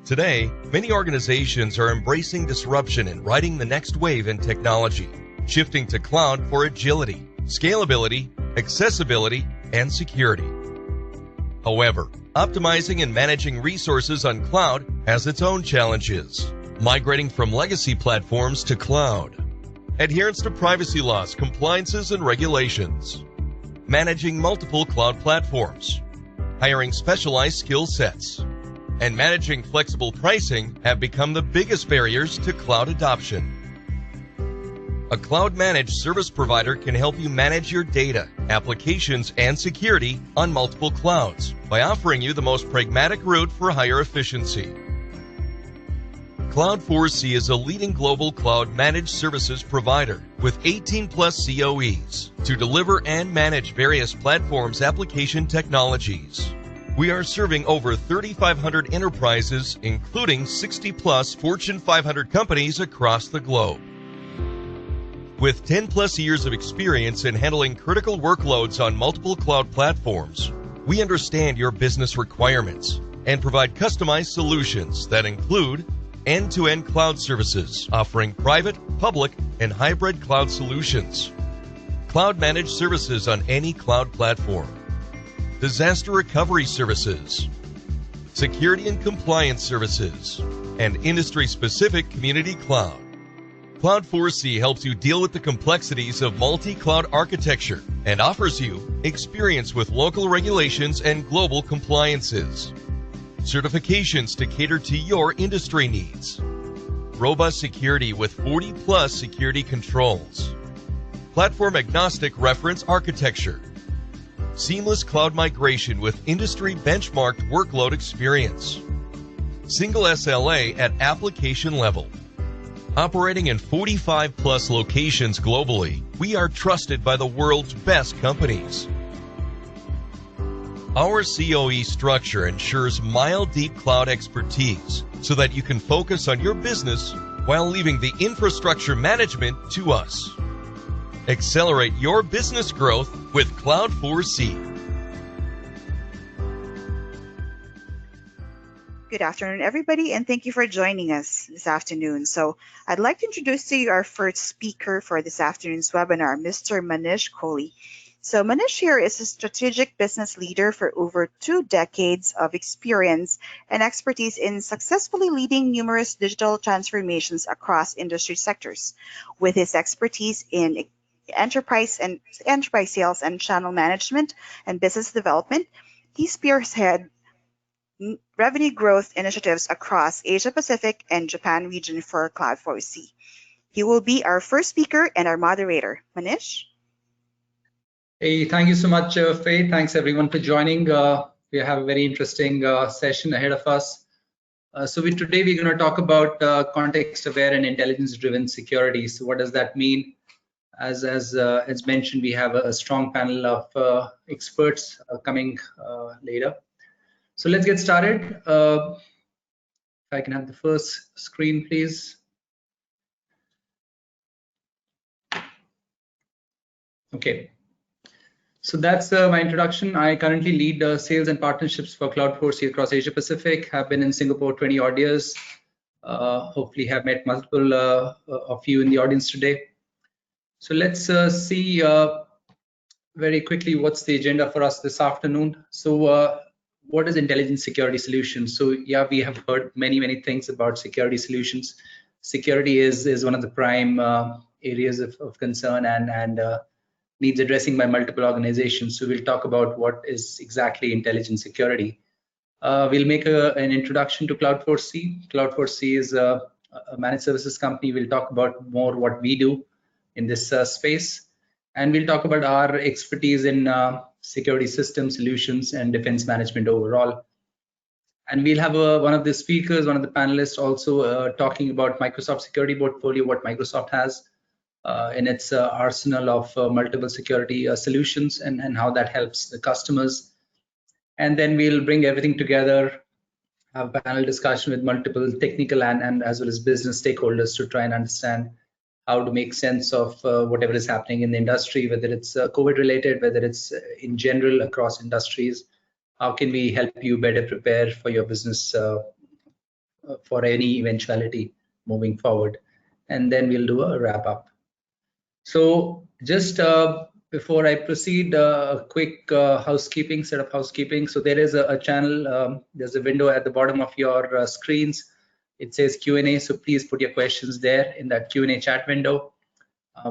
Today, many organizations are embracing disruption and riding the next wave in technology, shifting to cloud for agility, scalability, accessibility, and security. However, optimizing and managing resources on cloud has its own challenges. Migrating from legacy platforms to cloud, adherence to privacy laws, compliances, and regulations, managing multiple cloud platforms, hiring specialized skill sets, and managing flexible pricing have become the biggest barriers to cloud adoption. A cloud-managed service provider can help you manage your data, applications, and security on multiple clouds by offering you the most pragmatic route for higher efficiency. Cloud4C is a leading global cloud managed services provider with 18+ COEs to deliver and manage various platforms' application technologies. We are serving over 3,500 enterprises, including 60+ Fortune 500 companies across the globe. With 10+ years of experience in handling critical workloads on multiple cloud platforms, we understand your business requirements and provide customized solutions that include end-to-end cloud services offering private, public, and hybrid cloud solutions, cloud-managed services on any cloud platform, disaster recovery services, security and compliance services, and industry-specific community cloud. Cloud4C helps you deal with the complexities of multi-cloud architecture and offers you experience with local regulations and global compliances, certifications to cater to your industry needs, robust security with 40+ security controls, platform-agnostic reference architecture, seamless cloud migration with industry benchmarked workload experience, single SLA at application level. Operating in 45+ locations globally, we are trusted by the world's best companies. Our COE structure ensures mile-deep cloud expertise so that you can focus on your business while leaving the infrastructure management to us. Accelerate your business growth with Cloud4C. Good afternoon, everybody, and thank you for joining us this afternoon. So I'd like to introduce to you our first speaker for this afternoon's webinar, Mr. Manish Kohli. So Manish here is a strategic business leader for over 2 decades of experience and expertise in successfully leading numerous digital transformations across industry sectors. With his expertise in enterprise sales and channel management and business development, he spearheads revenue growth initiatives across Asia Pacific and Japan region for Cloud4C. He will be our first speaker and our moderator. Manish? Hey, thank you so much, Faye. Thanks everyone for joining. We have a very interesting session ahead of us. Today we're going to talk about context-aware and intelligence-driven security. So what does that mean? As mentioned, we have a strong panel of experts coming later. So let's get started. If I can have the first screen, please. Okay. So that's my introduction. I currently lead sales and partnerships for Cloud4C across Asia Pacific. Have been in Singapore 20 odd years. Hopefully have met multiple of you in the audience today. So let's see very quickly what's the agenda for us this afternoon. So what is intelligence security solutions? So yeah, we have heard many things about security solutions. Security is one of the prime areas of concern and needs addressing by multiple organizations. So we'll talk about what is exactly intelligence security. We'll make an introduction to Cloud4C. Cloud4C is a managed services company. We'll talk about more what we do in this space. And we'll talk about our expertise in security system solutions and defense management overall. And we'll have one of the speakers, one of the panelists also talking about Microsoft security portfolio, what Microsoft has in its arsenal of multiple security solutions and how that helps the customers. And then we'll bring everything together, have a panel discussion with multiple technical and as well as business stakeholders to try and understand how to make sense of whatever is happening in the industry, whether it's COVID related, whether it's in general across industries. How can we help you better prepare for your business for any eventuality moving forward. And then we'll do a wrap up. So just before I proceed, a quick set of housekeeping. So there is a channel, there's a window at the bottom of your screens. It says Q&A, so please put your questions there in that Q&A chat window.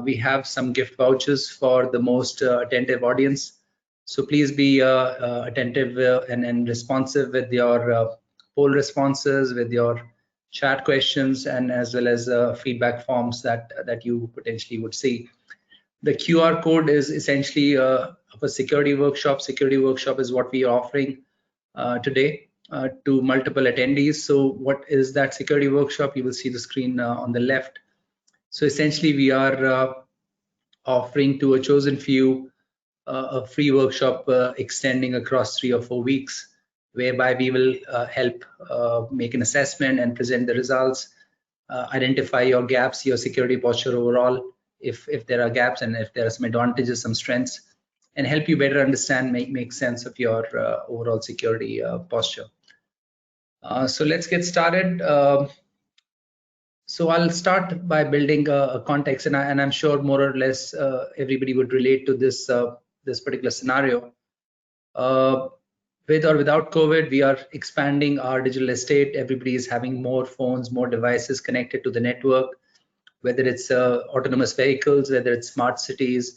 We have some gift vouchers for the most attentive audience. So please be attentive and responsive with your poll responses, with your chat questions, and as well as feedback forms that you potentially would see. The QR code is essentially of a security workshop. Security workshop is what we are offering today to multiple attendees. So what is that security workshop? You will see the screen on the left. So essentially we are offering to a chosen few a free workshop extending across 3 or 4 weeks, whereby we will help make an assessment and present the results, identify your gaps, your security posture overall, if there are gaps and if there are some advantages, some strengths, and help you better understand, make sense of your overall security posture. So let's get started. So I'll start by building a context, and I'm sure more or less everybody would relate to this this particular scenario. With or without COVID, we are expanding our digital estate. Everybody is having more phones, more devices connected to the network, whether it's autonomous vehicles, whether it's smart cities,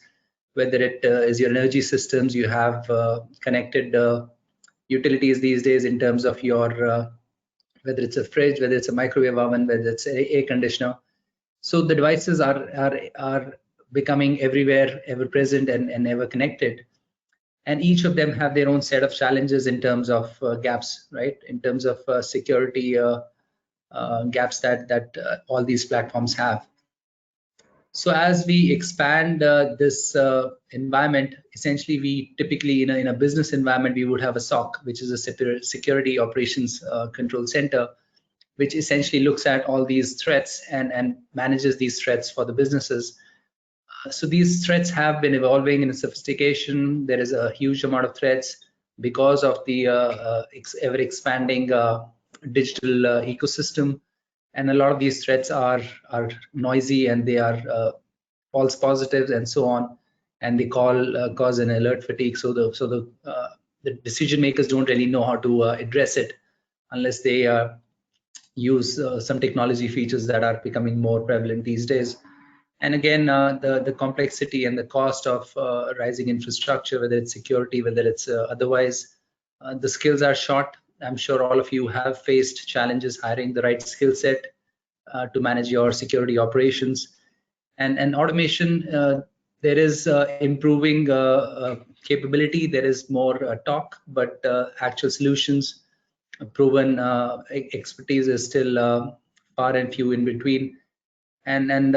whether it is your energy systems. You have connected utilities these days in terms of your whether it's a fridge, whether it's a microwave oven, whether it's an air conditioner. So the devices are becoming everywhere, ever present, and ever connected. And each of them have their own set of challenges in terms of gaps, right? In terms of security gaps that all these platforms have. So as we expand this environment, essentially we typically in a business environment, we would have a SOC, which is a security operations control center, which essentially looks at all these threats and manages these threats for the businesses. So these threats have been evolving in sophistication. There is a huge amount of threats because of the ever expanding digital ecosystem. And a lot of these threats are noisy, and they are false positives and so on, and they cause an alert fatigue. So the decision makers don't really know how to address it unless they use some technology features that are becoming more prevalent these days. And again, the complexity and the cost of rising infrastructure, whether it's security, whether it's otherwise, the skills are short. I'm sure all of you have faced challenges hiring the right skill set to manage your security operations. And automation, there is improving capability. There is more talk, but actual solutions, proven expertise is still far and few in between. And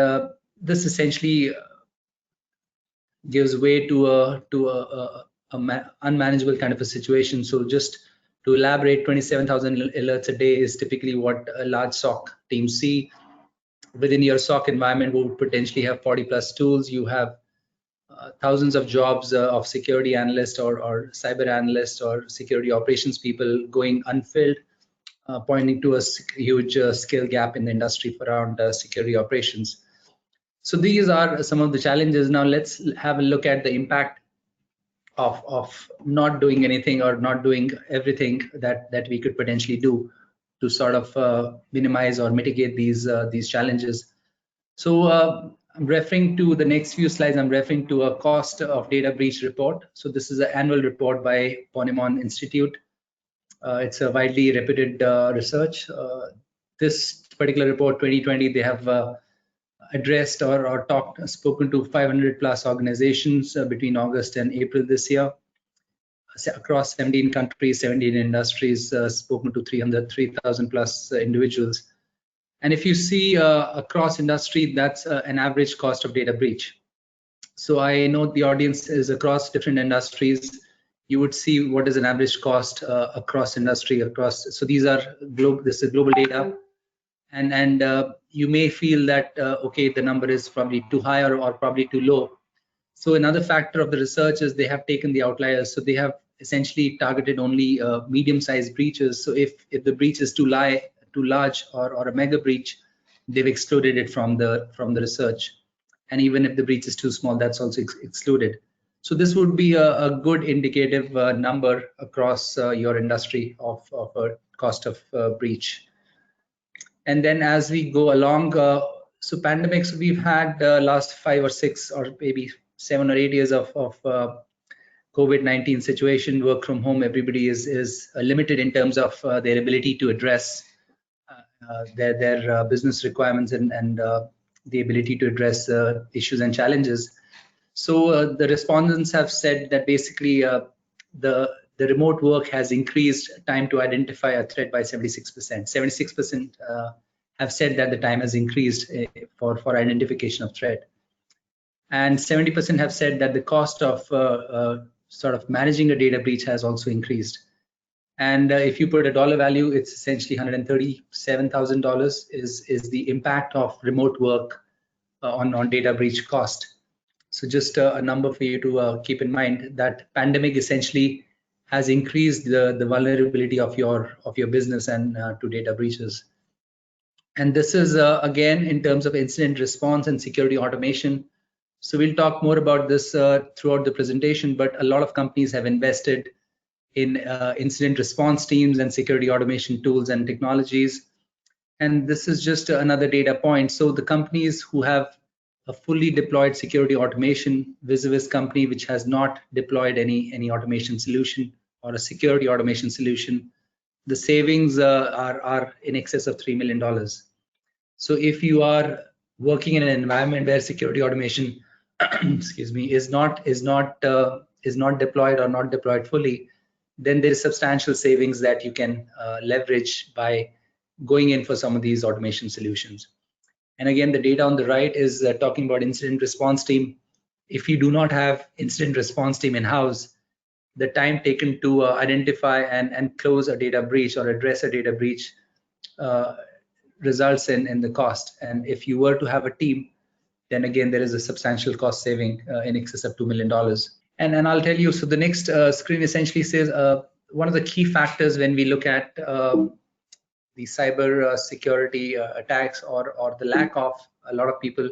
this essentially gives way to a unmanageable kind of a situation. So just to elaborate, 27,000 alerts a day is typically what a large SOC team see. Within your SOC environment, we would potentially have 40+ tools. You have thousands of jobs of security analysts or cyber analysts or security operations people going unfilled, pointing to a huge skill gap in the industry around security operations. So these are some of the challenges. Now let's have a look at the impact of not doing anything or not doing everything that we could potentially do to sort of minimize or mitigate these challenges. So I'm referring to the next few slides. I'm referring to a cost of data breach report. So this is an annual report by Ponemon Institute. It's a widely reputed research. This particular report, 2020, they have addressed or spoken to 500+ organizations between August and April this year, across 17 countries, 17 industries, spoken to 3,000+ individuals. And if you see across industry, that's an average cost of data breach. So I know the audience is across different industries. You would see what is an average cost across industry, so these are this is global data. And you may feel that, okay, the number is probably too high or probably too low. So another factor of the research is they have taken the outliers. So they have essentially targeted only medium-sized breaches. So if the breach is too too large or a mega breach, they've excluded it from the research. And even if the breach is too small, that's also excluded. So this would be a good indicative number across your industry of a cost of breach. And then as we go along, so pandemics, we've had last 5 or 6 or maybe 7 or 8 years of COVID-19 situation, work from home. Everybody is limited in terms of their ability to address their business requirements and the ability to address issues and challenges. So the respondents have said that basically the remote work has increased time to identify a threat by 76%. 76% have said that the time has increased for identification of threat. And 70% have said that the cost of sort of managing a data breach has also increased. And if you put a dollar value, it's essentially $137,000 is the impact of remote work on data breach cost. So just a number for you to keep in mind, that pandemic essentially has increased the vulnerability of your business and to data breaches. And this is again in terms of incident response and security automation. So we'll talk more about this throughout the presentation, but a lot of companies have invested in incident response teams and security automation tools and technologies. And this is just another data point. So the companies who have a fully deployed security automation, Visivis company, which has not deployed any automation solution or a security automation solution, the savings are in excess of $3 million. So if you are working in an environment where security automation, excuse me, is not deployed or not deployed fully, then there is substantial savings that you can leverage by going in for some of these automation solutions. And again, the data on the right is talking about incident response team. If you do not have incident response team in-house, the time taken to identify and close a data breach or address a data breach results in the cost. And if you were to have a team, then again, there is a substantial cost saving in excess of $2 million. And I'll tell you, so the next screen essentially says one of the key factors when we look at the cyber security attacks or the lack of, a lot of people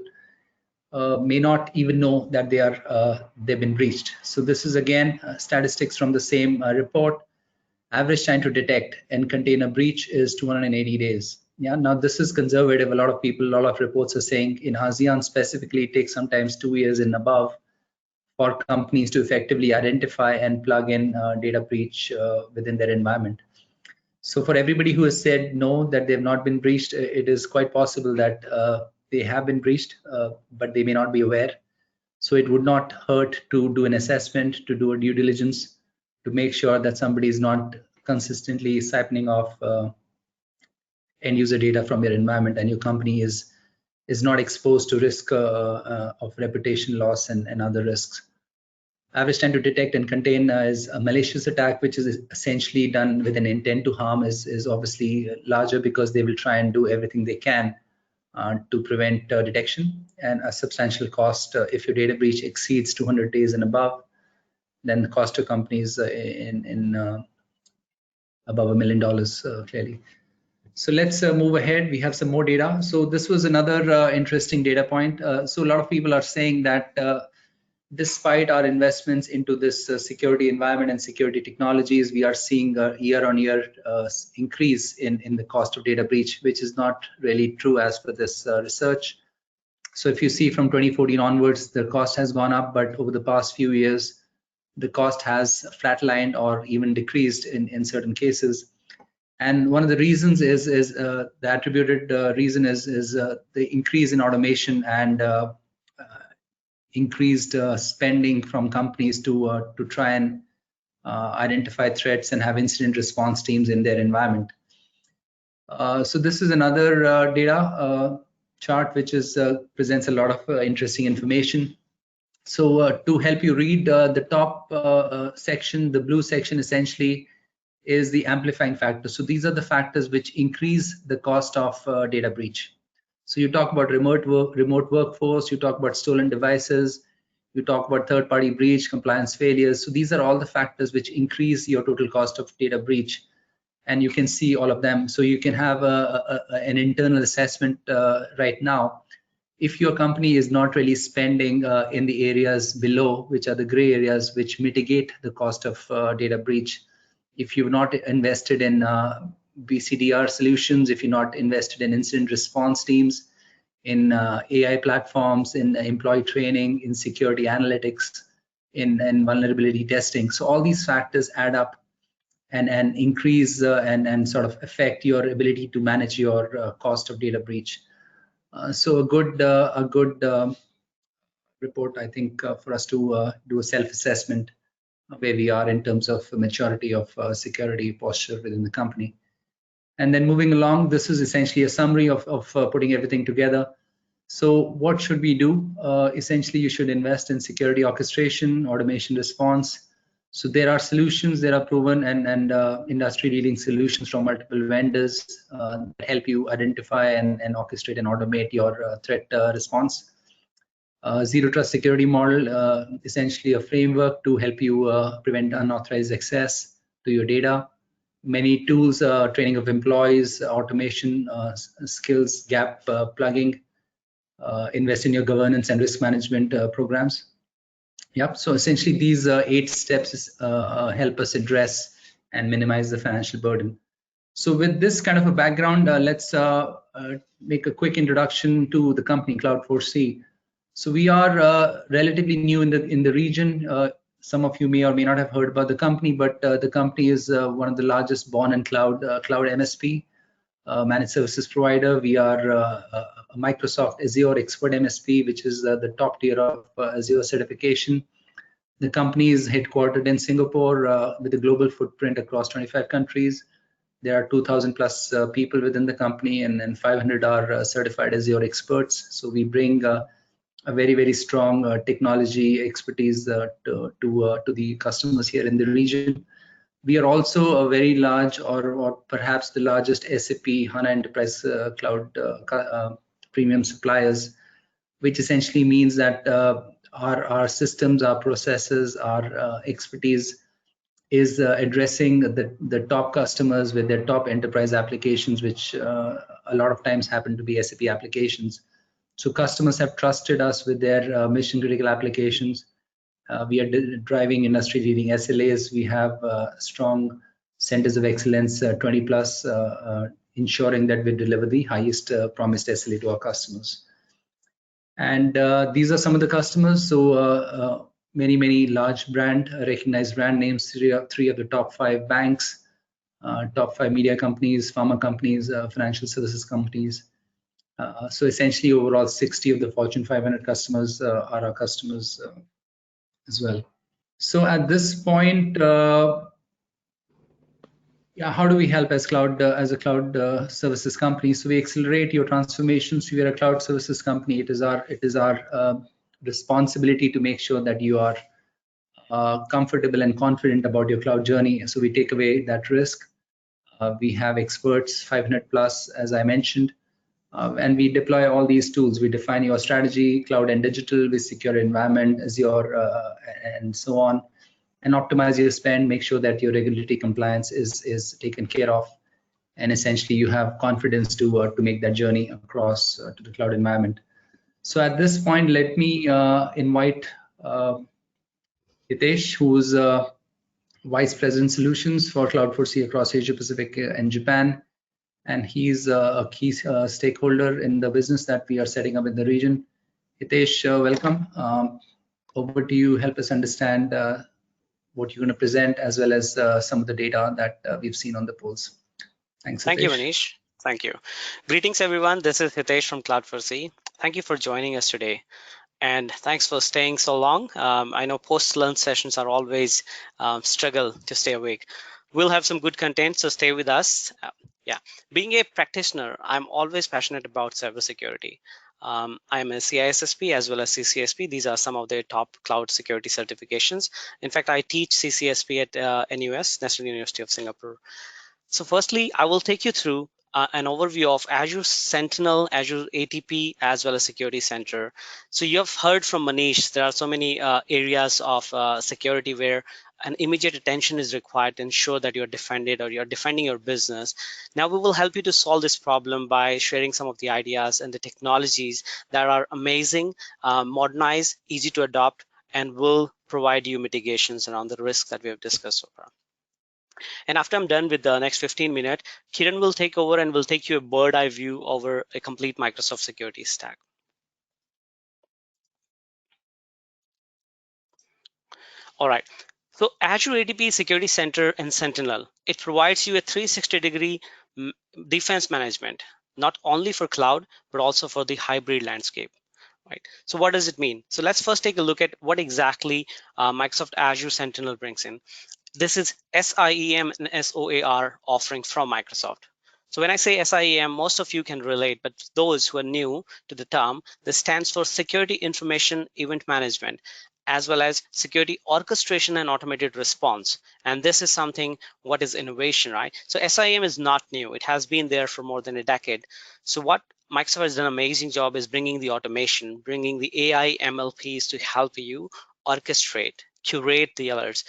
may not even know that they've been breached. So this is again statistics from the same report. Average time to detect and contain a breach is 280 days. Yeah, now this is conservative. A lot of reports are saying in ASEAN specifically, it takes sometimes 2 years and above for companies to effectively identify and plug in data breach within their environment. So for everybody who has said no, that they've not been breached, it is quite possible that they have been breached, but they may not be aware. So it would not hurt to do an assessment, to do a due diligence, to make sure that somebody is not consistently siphoning off end user data from your environment and your company is not exposed to risk of reputation loss and other risks. Average time to detect and contain is a malicious attack, which is essentially done with an intent to harm, is obviously larger because they will try and do everything they can to prevent detection. And a substantial cost, if your data breach exceeds 200 days and above, then the cost to companies in above $1 million clearly. So let's move ahead. We have some more data. So this was another interesting data point. So a lot of people are saying that despite our investments into this security environment and security technologies, we are seeing a year-on-year increase in the cost of data breach, which is not really true as per this research. So if you see from 2014 onwards, the cost has gone up, but over the past few years, the cost has flatlined or even decreased in certain cases. And one of the reasons is the attributed reason is the increase in automation and increased spending from companies to try and identify threats and have incident response teams in their environment. So this is another data chart which presents a lot of interesting information. So to help you read the top section, the blue section essentially is the amplifying factor. So these are the factors which increase the cost of data breach. So you talk about remote workforce, you talk about stolen devices, you talk about third-party breach, compliance failures. So these are all the factors which increase your total cost of data breach. and you can see all of them. So you can have an internal assessment right now. If your company is not really spending in the areas below, which are the gray areas, which mitigate the cost of data breach, if you've not invested in BCDR solutions, if you're not invested in incident response teams, in AI platforms, in employee training, in security analytics, in vulnerability testing. So all these factors add up and increase and sort of affect your ability to manage your cost of data breach. So a good report, I think, for us to do a self-assessment where we are in terms of maturity of security posture within the company. And then moving along, this is essentially a summary of putting everything together. So what should we do? Essentially, you should invest in security orchestration, automation response. So there are solutions that are proven and industry-leading solutions from multiple vendors that help you identify and orchestrate and automate your threat response. Zero Trust security model, essentially a framework to help you prevent unauthorized access to your data. Many tools, training of employees, automation, skills gap plugging, invest in your governance and risk management programs. Yep, so essentially these 8 steps help us address and minimize the financial burden. So with this kind of a background, let's make a quick introduction to the company Cloud4C. So we are relatively new in the region. Some of you may or may not have heard about the company, but the company is one of the largest born in cloud MSP, managed services provider. We are a Microsoft Azure expert MSP, which is the top tier of Azure certification. The company is headquartered in Singapore with a global footprint across 25 countries. There are 2,000 plus people within the company, and 500 are certified Azure experts. So we bring a very strong technology expertise to the customers here in the region. We are also a very large, or perhaps the largest SAP HANA Enterprise Cloud premium suppliers, which essentially means that our systems, our processes, our expertise is addressing the top customers with their top enterprise applications, which a lot of times happen to be SAP applications. So customers have trusted us with their mission critical applications. We are driving industry leading SLAs. We have strong centers of excellence, 20 plus, ensuring that we deliver the highest promised SLA to our customers. And these are some of the customers. So many large recognized brand names, three of the top 5 banks, top 5 media companies, pharma companies, financial services companies. So essentially overall 60 of the Fortune 500 customers are our customers as well. So at this point, how do we help as a cloud services company? So we accelerate your transformations. We are a cloud services company. It is our responsibility to make sure that you are comfortable and confident about your cloud journey. So we take away that risk. We have experts, 500 plus, as I mentioned. And we deploy all these tools. We define your strategy, cloud and digital, with secure environment, Azure, and so on, and optimize your spend, make sure that your regulatory compliance is taken care of, and essentially you have confidence to make that journey across to the cloud environment. So at this point, let me invite Hitesh, who's Vice President Solutions for Cloud4C across Asia Pacific and Japan. And he's a key stakeholder in the business that we are setting up in the region. Hitesh, welcome. Over to you. Help us understand what you're going to present, as well as some of the data that we've seen on the polls. Thanks, Hitesh. Thank you, Manish. Thank you. Greetings, everyone. This is Hitesh from Cloud4C. Thank you for joining us today. And thanks for staying so long. I know post-lunch sessions are always struggle to stay awake. We'll have some good content, so stay with us. Being a practitioner, I'm always passionate about cybersecurity. I'm a CISSP as well as CCSP. These are some of the top cloud security certifications. In fact, I teach CCSP at NUS, National University of Singapore. So firstly, I will take you through an overview of Azure Sentinel, Azure ATP, as well as Security Center. So you have heard from Manish, there are so many areas of security where and immediate attention is required to ensure that you're defended or you're defending your business. Now we will help you to solve this problem by sharing some of the ideas and the technologies that are amazing, modernized, easy to adopt, and will provide you mitigations around the risks that we have discussed so far. And after I'm done with the next 15 minutes, Kiran will take over and will take you a bird eye view over a complete Microsoft security stack. All right. So Azure ADP Security Center and Sentinel, it provides you a 360-degree defense management, not only for cloud, but also for the hybrid landscape. Right. So what does it mean? So let's first take a look at what exactly Microsoft Azure Sentinel brings in. This is SIEM and SOAR offering from Microsoft. So when I say SIEM, most of you can relate, but those who are new to the term, this stands for Security Information Event Management, as well as Security Orchestration and Automated Response. And this is something, what is innovation, right? So SIEM is not new. It has been there for more than a decade. So what Microsoft has done an amazing job is bringing the automation, bringing the AI MLPs to help you orchestrate, curate the alerts,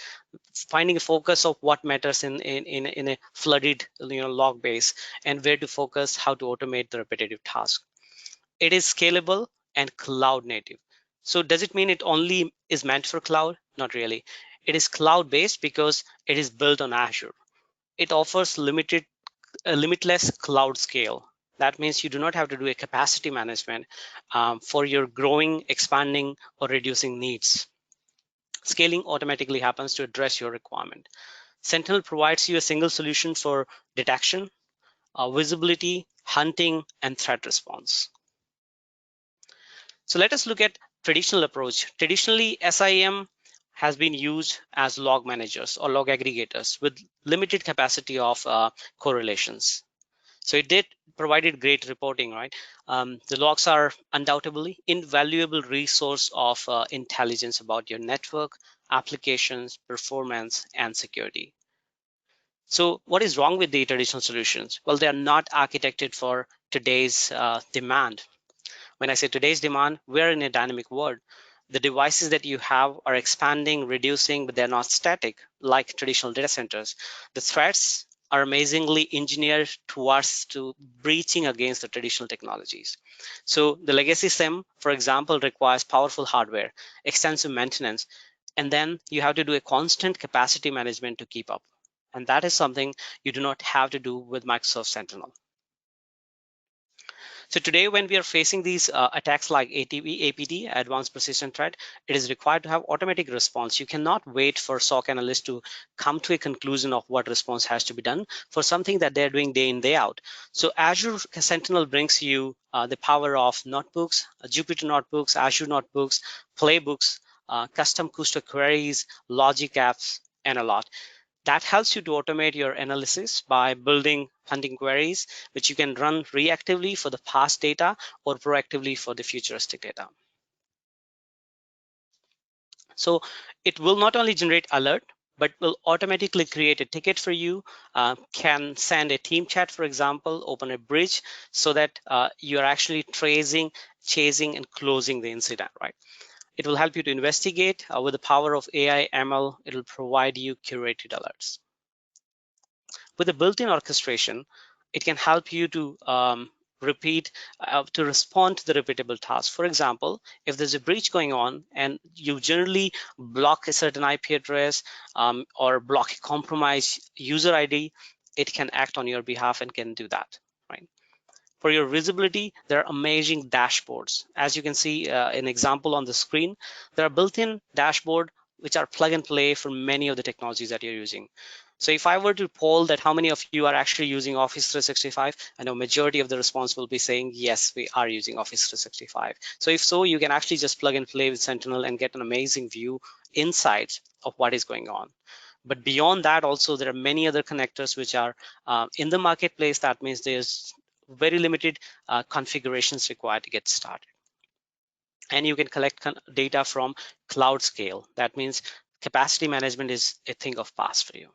finding a focus of what matters in a flooded log base, and where to focus, how to automate the repetitive task. It is scalable and cloud native. So does it mean it only is meant for cloud? Not really. It is cloud based because it is built on Azure. It offers limitless cloud scale. That means you do not have to do a capacity management for your growing, expanding, or reducing needs. Scaling automatically happens to address your requirement. Sentinel provides you a single solution for detection, visibility, hunting, and threat response. So let us look at traditional approach. Traditionally, SIEM has been used as log managers or log aggregators with limited capacity of correlations. So it did provided great reporting, right? The logs are undoubtedly invaluable resource of intelligence about your network, applications, performance, and security. So what is wrong with the traditional solutions? Well, they are not architected for today's demand. When I say today's demand, we're in a dynamic world. The devices that you have are expanding, reducing, but they're not static like traditional data centers. The threats are amazingly engineered towards to breaching against the traditional technologies. So the legacy SIEM, for example, requires powerful hardware, extensive maintenance, and then you have to do a constant capacity management to keep up. And that is something you do not have to do with Microsoft Sentinel. So today, when we are facing these attacks like APT, Advanced Persistent Threat, it is required to have automatic response. You cannot wait for SOC analysts to come to a conclusion of what response has to be done for something that they're doing day in, day out. So Azure Sentinel brings you the power of notebooks, Jupyter notebooks, Azure notebooks, playbooks, custom Kusto queries, logic apps, and a lot. That helps you to automate your analysis by building hunting queries, which you can run reactively for the past data or proactively for the futuristic data. So it will not only generate alert, but will automatically create a ticket for you, can send a team chat, for example, open a bridge so that you're actually tracing, chasing, and closing the incident, right? It will help you to investigate with the power of AI ML. It will provide you curated alerts. With a built-in orchestration, it can help you to to respond to the repeatable tasks. For example, if there's a breach going on and you generally block a certain IP address or block a compromised user ID, it can act on your behalf and can do that, right? For your visibility, there are amazing dashboards. As you can see an example on the screen, there are built-in dashboard which are plug and play for many of the technologies that you're using. So if I were to poll that how many of you are actually using Office 365, I know majority of the response will be saying, yes, we are using Office 365. So if so, you can actually just plug and play with Sentinel and get an amazing view, insights of what is going on. But beyond that, also, there are many other connectors which are in the marketplace. That means there's very limited configurations required to get started. And you can collect data from cloud scale. That means capacity management is a thing of past for you.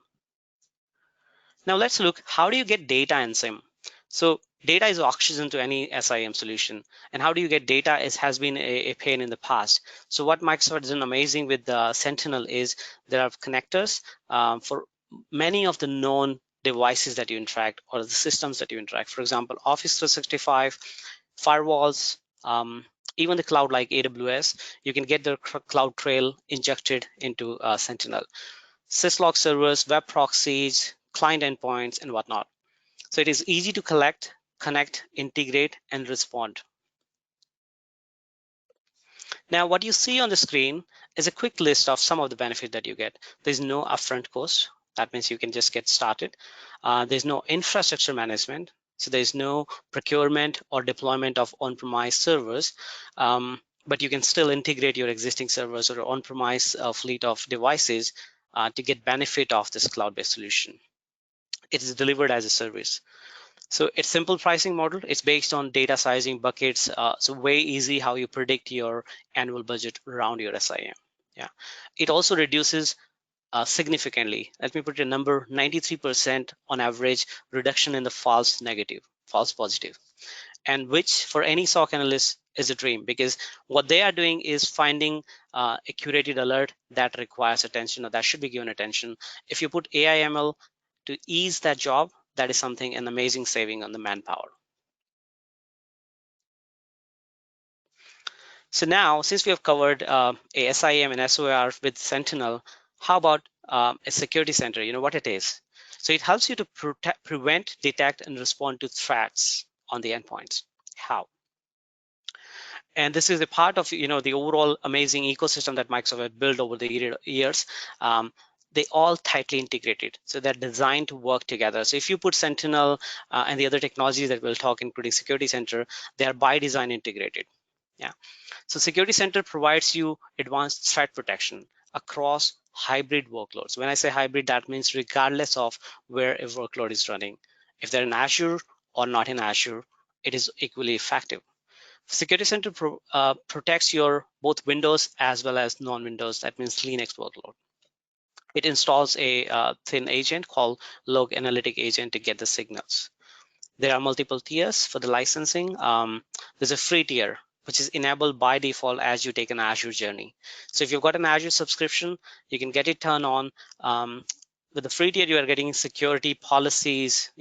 Now let's look, how do you get data in SIEM? So Data is oxygen to any SIM solution. And how do you get data? It has been a pain in the past. So what Microsoft has done amazing with Sentinel is there are connectors for many of the known devices that you interact or the systems that you interact. For example, Office 365, firewalls, even the cloud like AWS, you can get the cloud trail injected into Sentinel. Syslog servers, web proxies, client endpoints, and whatnot. So it is easy to collect, connect, integrate, and respond. Now, what you see on the screen is a quick list of some of the benefits that you get. There's no upfront cost. That means you can just get started. There's no infrastructure management. So there's no procurement or deployment of on-premise servers, but you can still integrate your existing servers or on-premise fleet of devices to get benefit of this cloud-based solution. It is delivered as a service. So it's simple pricing model. It's based on data sizing buckets. So way easy how you predict your annual budget around your SIM. Yeah, it also reduces significantly. Let me put a number: 93% on average reduction in the false negative, false positive, and which for any SOC analyst is a dream, because what they are doing is finding a curated alert that requires attention or that should be given attention. If you put AI ML to ease that job, that is something an amazing saving on the manpower. So now, since we have covered a SIM and SOAR with Sentinel, how about a security center? You know what it is. So it helps you to prevent, detect, and respond to threats on the endpoints. How? And this is a part of the overall amazing ecosystem that Microsoft has built over the years. They all tightly integrated, so they're designed to work together. So if you put Sentinel and the other technologies that we'll talk, including Security Center, they are by design integrated. Yeah. So Security Center provides you advanced threat protection across hybrid workloads. When I say hybrid, that means regardless of where a workload is running, if they're in Azure or not in Azure, it is equally effective. Security Center protects your both Windows as well as non-Windows. That means Linux workload. It installs a thin agent called log analytic agent to get the signals. There are multiple tiers for the licensing. There's a free tier, which is enabled by default as you take an Azure journey. So if you've got an Azure subscription, you can get it turned on. With the free tier, you are getting security policies,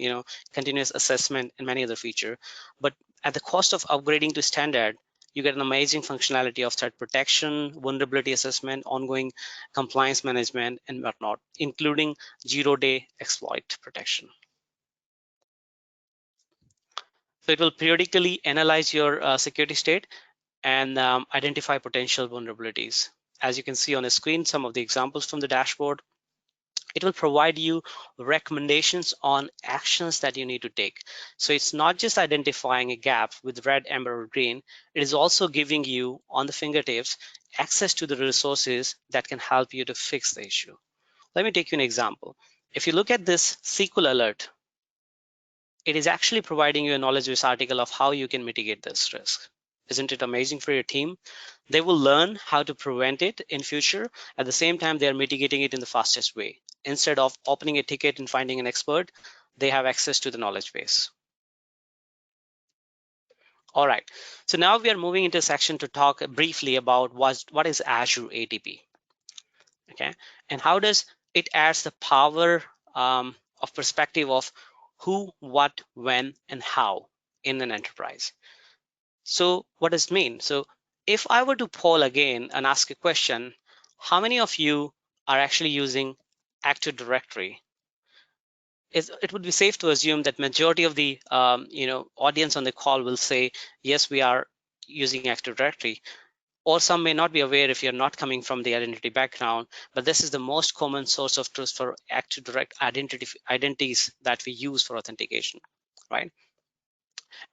continuous assessment, and many other features. But at the cost of upgrading to standard, you get an amazing functionality of threat protection, vulnerability assessment, ongoing compliance management, and whatnot, including zero-day exploit protection. So it will periodically analyze your security state and identify potential vulnerabilities. As you can see on the screen, some of the examples from the dashboard. It will provide you recommendations on actions that you need to take. So it's not just identifying a gap with red, amber, or green. It is also giving you on the fingertips access to the resources that can help you to fix the issue. Let me take you an example. If you look at this SQL alert, it is actually providing you a knowledge base article of how you can mitigate this risk. Isn't it amazing for your team? They will learn how to prevent it in future. At the same time, they are mitigating it in the fastest way. Instead of opening a ticket and finding an expert, they have access to the knowledge base. All right, so now we are moving into a section to talk briefly about what is Azure ATP, okay, and how does it adds the power of perspective of who, what, when, and how in an enterprise. So what does it mean? So if I were to poll again and ask a question, how many of you are actually using Active Directory? It would be safe to assume that majority of the audience on the call will say, yes, we are using Active Directory. Or some may not be aware if you're not coming from the identity background, but this is the most common source of truth for Active Direct identities that we use for authentication, right?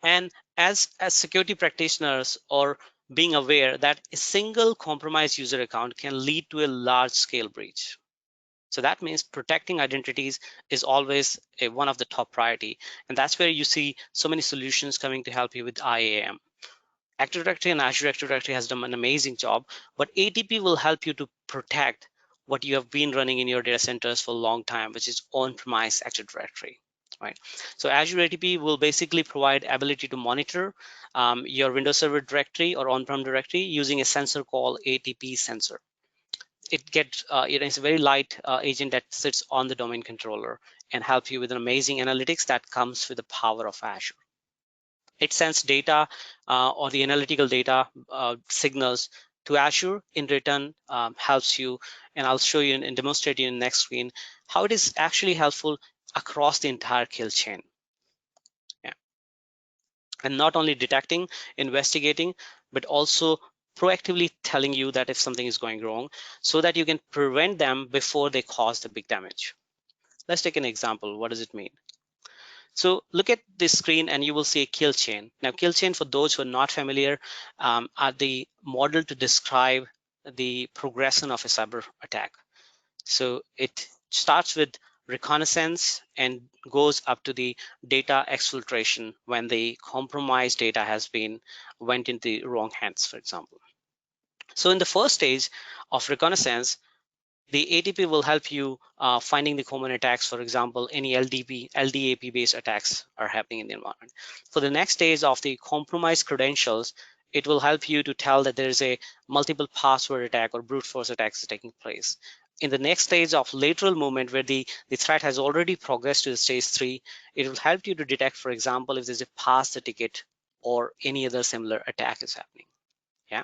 And as security practitioners, or being aware that a single compromised user account can lead to a large scale breach. So that means protecting identities is always one of the top priority. And that's where you see so many solutions coming to help you with IAM. Active Directory and Azure Active Directory has done an amazing job, but ATP will help you to protect what you have been running in your data centers for a long time, which is on-premise Active Directory, right? So Azure ATP will basically provide ability to monitor your Windows Server directory or on-prem directory using a sensor called ATP sensor. It's a very light agent that sits on the domain controller and helps you with an amazing analytics that comes with the power of Azure. It sends data or the analytical data signals to Azure. In return, helps you, and I'll show you and demonstrate you in the next screen how it is actually helpful across the entire kill chain. Yeah. And not only detecting, investigating, but also proactively telling you that if something is going wrong so that you can prevent them before they cause the big damage. Let's take an example. What does it mean? So look at this screen and you will see a kill chain. Now, kill chain, for those who are not familiar, are the model to describe the progression of a cyber attack. So it starts with reconnaissance and goes up to the data exfiltration when the compromised data has been went into the wrong hands, for example. So in the first stage of reconnaissance, the ATP will help you finding the common attacks. For example, any LDAP based attacks are happening in the environment. For the next stage of the compromised credentials, it will help you to tell that there is a multiple password attack or brute force attacks taking place. In the next stage of lateral movement, where the threat has already progressed to the stage 3, it will help you to detect, for example, if there's a pass the ticket or any other similar attack is happening. Yeah.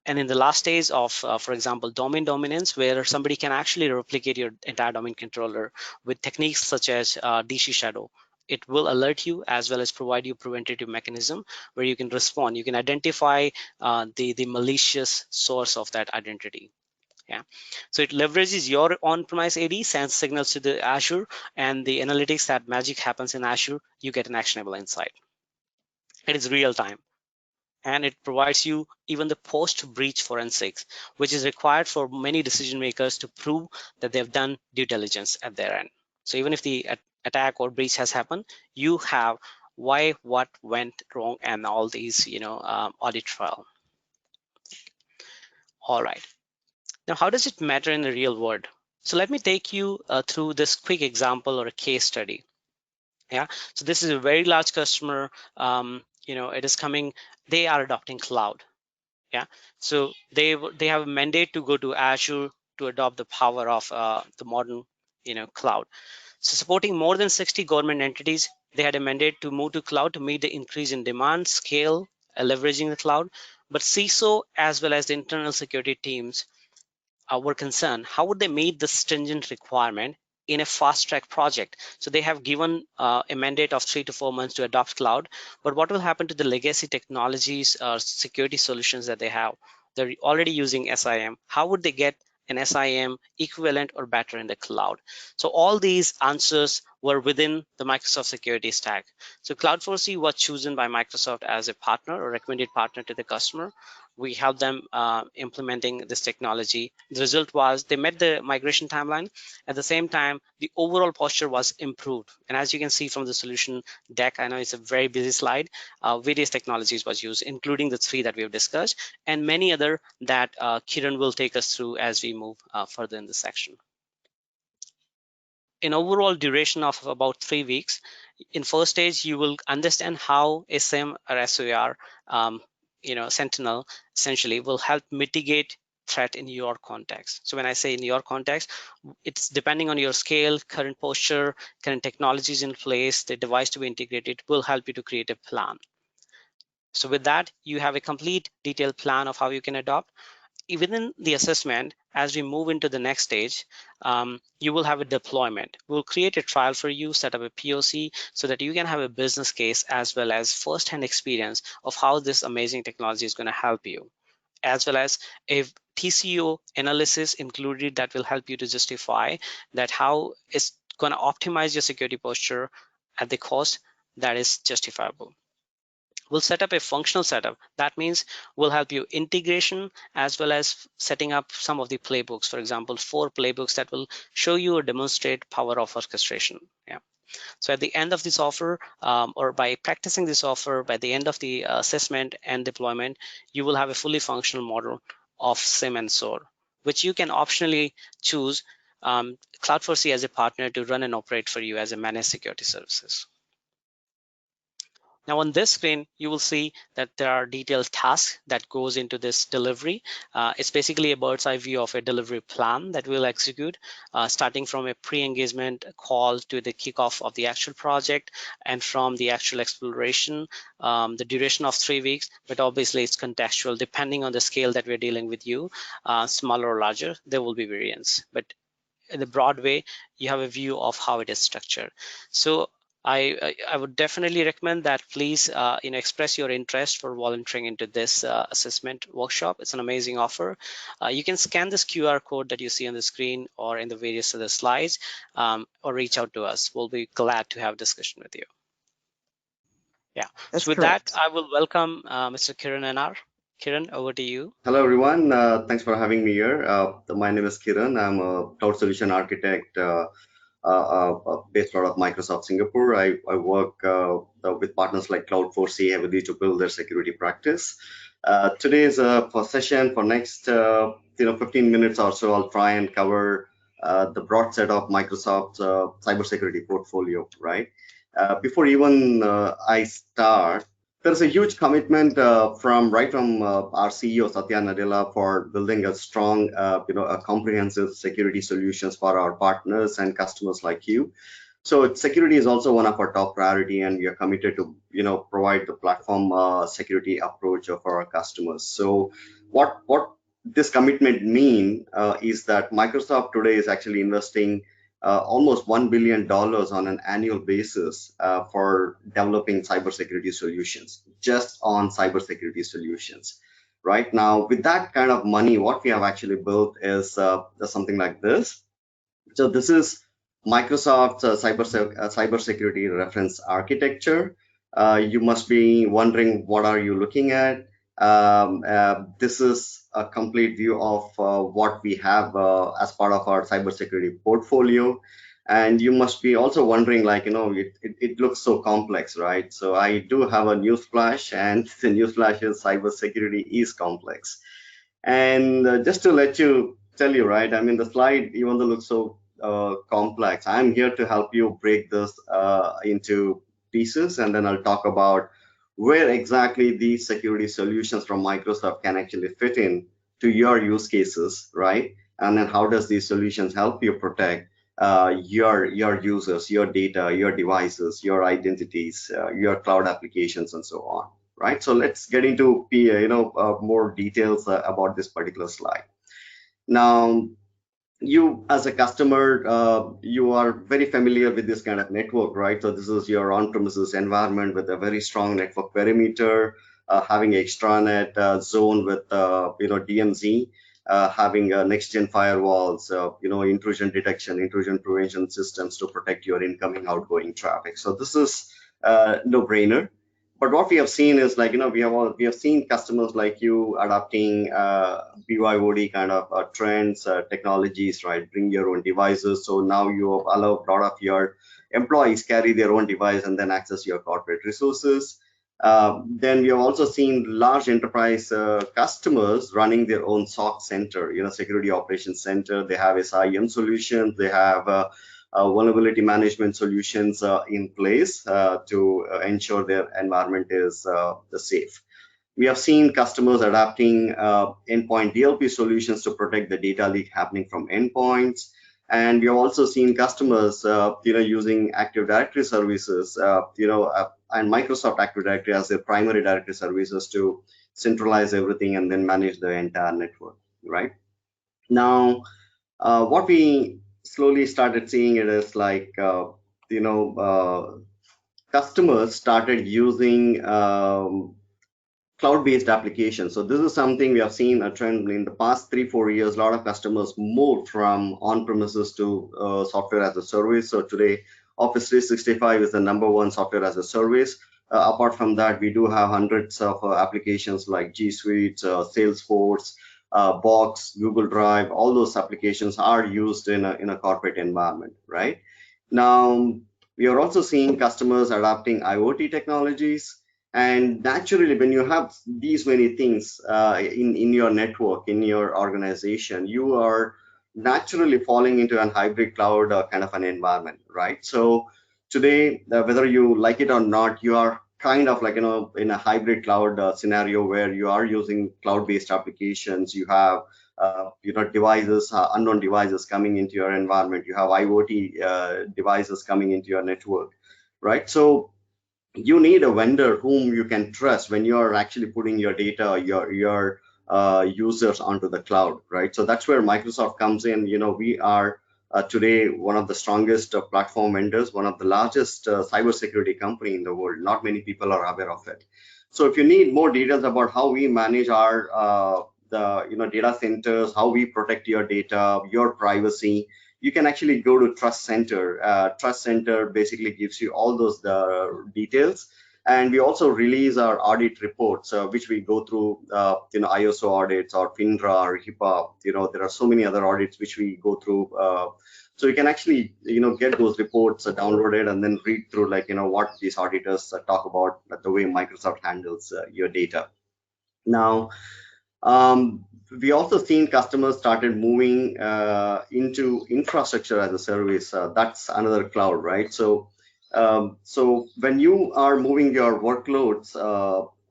And in the last stage of, for example, domain dominance, where somebody can actually replicate your entire domain controller with techniques such as DC Shadow, it will alert you as well as provide you preventative mechanism where you can respond. You can identify the malicious source of that identity. Yeah, so it leverages your on-premise AD, sends signals to the Azure, and the analytics that magic happens in Azure, you get an actionable insight. It is real time, and it provides you even the post-breach forensics, which is required for many decision makers to prove that they've done due diligence at their end. So even if the attack or breach has happened, you have why, what went wrong, and all these, audit trail. All right. Now, how does it matter in the real world? So let me take you through this quick example or a case study. Yeah. So this is a very large customer. It is coming. They are adopting cloud. Yeah, so they have a mandate to go to Azure to adopt the power of the modern cloud. So supporting more than 60 government entities, they had a mandate to move to cloud to meet the increase in demand, scale, leveraging the cloud. But CISO as well as the internal security teams were concerned, how would they meet the stringent requirement in a fast track project? So they have given a mandate of 3 to 4 months to adopt cloud, but what will happen to the legacy technologies or security solutions that they have? They're already using SIM. How would they get an SIM equivalent or better in the cloud? So all these answers were within the Microsoft security stack. So Cloud4C was chosen by Microsoft as a partner or recommended partner to the customer. We helped them implementing this technology. The result was they met the migration timeline. At the same time, the overall posture was improved. And as you can see from the solution deck, I know it's a very busy slide, various technologies was used, including the 3 that we have discussed, and many other that Kiran will take us through as we move further in this section. In overall duration of about 3 weeks, in first stage, you will understand how a SIM or SOAR Sentinel essentially will help mitigate threat in your context. So when I say in your context, it's depending on your scale, current posture, current technologies in place, the device to be integrated will help you to create a plan. So with that, you have a complete detailed plan of how you can adopt. Within the assessment, as we move into the next stage, you will have a deployment. We'll create a trial for you, set up a POC so that you can have a business case as well as first-hand experience of how this amazing technology is going to help you, as well as a TCO analysis included that will help you to justify that how it's going to optimize your security posture at the cost that is justifiable. We'll set up a functional setup. That means we'll help you integration as well as setting up some of the playbooks. For example, 4 playbooks that will show you or demonstrate power of orchestration. Yeah. So at the end of this offer, or by practicing this offer, by the end of the assessment and deployment, you will have a fully functional model of SIM and SOAR, which you can optionally choose Cloud4C as a partner to run and operate for you as a managed security services. Now on this screen, you will see that there are detailed tasks that goes into this delivery. It's basically a bird's eye view of a delivery plan that we'll execute, starting from a pre-engagement call to the kickoff of the actual project, and from the actual exploration, the duration of 3 weeks, but obviously it's contextual depending on the scale that we're dealing with you, smaller or larger, there will be variance. But in the broad way, you have a view of how it is structured. So I would definitely recommend that please express your interest for volunteering into this assessment workshop. It's an amazing offer. You can scan this QR code that you see on the screen or in the various other slides, or reach out to us. We'll be glad to have a discussion with you. Yeah. That's So with correct. that, I will welcome Mr. Kiran NR. Kiran, over to you. Hello, everyone. Thanks for having me here. My name is Kiran. I'm a cloud solution architect based out of Microsoft Singapore. I work with partners like Cloud4C heavily to build their security practice. Today is a session for next 15 minutes or so. I'll try and cover the broad set of Microsoft's cybersecurity portfolio. Right. Before even I start, there's a huge commitment from our CEO Satya Nadella for building a strong, a comprehensive security solutions for our partners and customers like you. So security is also one of our top priority, and we are committed to provide the platform security approach for our customers. So what this commitment mean is that Microsoft today is actually investing almost $1 billion on an annual basis for developing cybersecurity solutions, just on cybersecurity solutions. Right now, with that kind of money, what we have actually built is something like this. So this is Microsoft's cybersecurity reference architecture. You must be wondering, what are you looking at? This is a complete view of what we have as part of our cybersecurity portfolio. And you must be also wondering, it looks so complex, right? So I do have a newsflash, and the newsflash is cybersecurity is complex. And just to tell you, right, I mean, the slide, even though it looks so complex, I'm here to help you break this into pieces, and then I'll talk about where exactly these security solutions from Microsoft can actually fit in to your use cases, right? And then how does these solutions help you protect your users, your data, your devices, your identities, your cloud applications, and so on, right? So let's get into more details about this particular slide. Now, you as a customer, you are very familiar with this kind of network, right? So this is your on-premises environment with a very strong network perimeter, having extranet zone with DMZ, having next-gen firewalls, intrusion detection, intrusion prevention systems to protect your incoming, outgoing traffic. So this is no-brainer. But what we have seen is we have seen customers like you adopting BYOD kind of trends, technologies, right? Bring your own devices. So now you allow a lot of your employees carry their own device and then access your corporate resources. Then we have also seen large enterprise customers running their own SOC center, security operations center. They have SIEM solutions. They have vulnerability management solutions in place to ensure their environment is safe. We have seen customers adapting endpoint DLP solutions to protect the data leak happening from endpoints. And we have also seen customers, using Active Directory services, and Microsoft Active Directory as their primary directory services to centralize everything and then manage the entire network, right? Now, what we slowly started seeing it is customers started using cloud-based applications. So this is something we have seen a trend in the past 3-4 years. A lot of customers moved from on-premises to software as a service. So today, Office 365 is the #1 software as a service. Apart from that, we do have hundreds of applications like G Suite, Salesforce, Box, Google Drive. All those applications are used in a corporate environment, right? Now, we are also seeing customers adopting IoT technologies. And naturally, when you have these many things in your network, in your organization, you are naturally falling into an hybrid cloud kind of an environment, right? So today, whether you like it or not, you are kind of like, in a hybrid cloud scenario where you are using cloud-based applications. You have devices, unknown devices coming into your environment. You have IoT devices coming into your network, right? So you need a vendor whom you can trust when you are actually putting your data, your users onto the cloud, right? So that's where Microsoft comes in. We are today one of the strongest platform vendors, one of the largest cybersecurity company in the world. Not many people are aware of it. So if you need more details about how we manage our data centers, how we protect your data, your privacy, you can actually go to Trust Center. Trust Center basically gives you all those details. And we also release our audit reports, which we go through, ISO audits or FINRA or HIPAA. There are so many other audits which we go through. So you can actually, get those reports downloaded and then read through, what these auditors talk about, the way Microsoft handles your data. Now, we also seen customers started moving into infrastructure as a service. That's another cloud, right? So when you are moving your workloads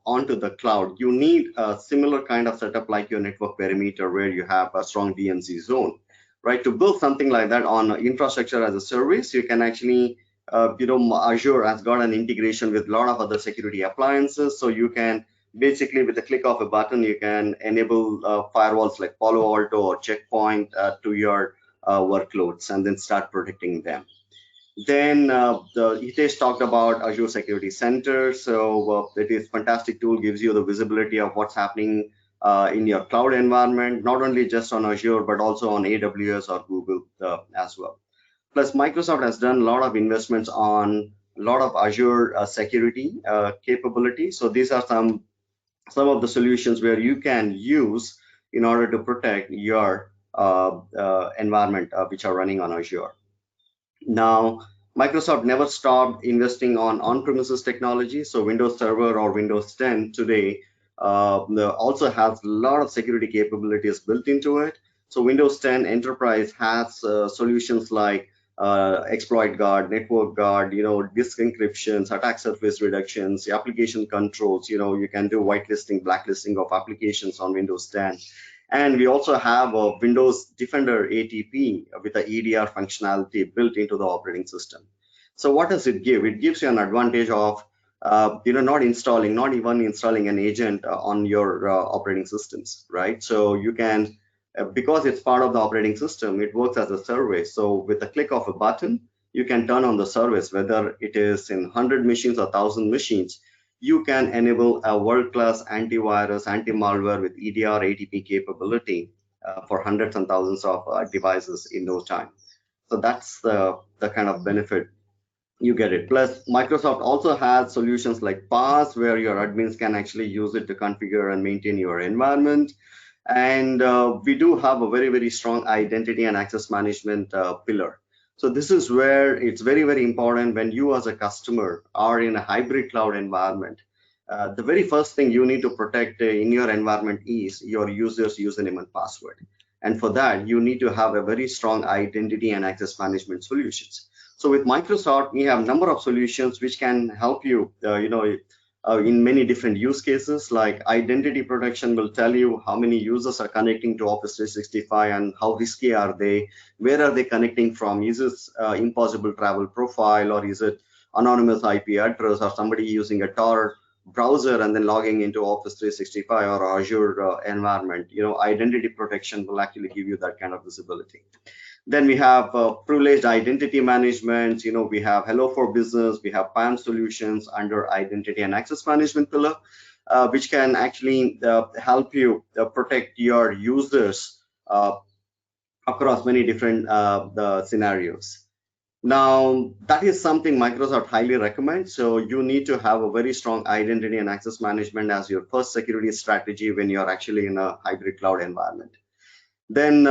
onto the cloud, you need a similar kind of setup like your network perimeter, where you have a strong DMZ zone, right? To build something like that on infrastructure as a service, you can actually, Azure has got an integration with a lot of other security appliances, so you can basically, with the click of a button, you can enable firewalls like Palo Alto or Checkpoint to your workloads and then start protecting them. Then Hitesh talked about Azure Security Center. So it is a fantastic tool, gives you the visibility of what's happening in your cloud environment, not only just on Azure, but also on AWS or Google as well. Plus, Microsoft has done a lot of investments on a lot of Azure security capabilities. So these are some of the solutions where you can use in order to protect your environment which are running on Azure. Now, Microsoft never stopped investing on on-premises technology. So Windows Server or Windows 10 today also has a lot of security capabilities built into it. So Windows 10 Enterprise has solutions like exploit guard, network guard, disk encryptions, attack surface reductions, the application controls. You can do whitelisting, blacklisting of applications on Windows 10. And we also have a Windows Defender ATP with the EDR functionality built into the operating system. So what does it give? It gives you an advantage of not even installing an agent on your operating systems, right? So you can, because it's part of the operating system, it works as a service. So with the click of a button, you can turn on the service, whether it is in 100 machines or 1,000 machines. You can enable a world-class antivirus, anti-malware with EDR ATP capability for hundreds and thousands of devices in no time. So that's the kind of benefit you get it. Plus, Microsoft also has solutions like PaaS, where your admins can actually use it to configure and maintain your environment. And we do have a very, very strong identity and access management pillar. So this is where it's very, very important when you as a customer are in a hybrid cloud environment. The very first thing you need to protect in your environment is your user's username and password. And for that, you need to have a very strong identity and access management solutions. So with Microsoft, we have a number of solutions which can help you, in many different use cases. Like identity protection will tell you how many users are connecting to Office 365 and how risky are they, where are they connecting from, is this impossible travel profile, or is it anonymous IP address, or somebody using a Tor browser and then logging into Office 365 or Azure environment. Identity protection will actually give you that kind of visibility. Then we have privileged identity management. We have Hello for Business. We have PAM solutions under identity and access management pillar, which can actually help you protect your users across many different scenarios. Now, that is something Microsoft highly recommends. So you need to have a very strong identity and access management as your first security strategy when you're actually in a hybrid cloud environment. Then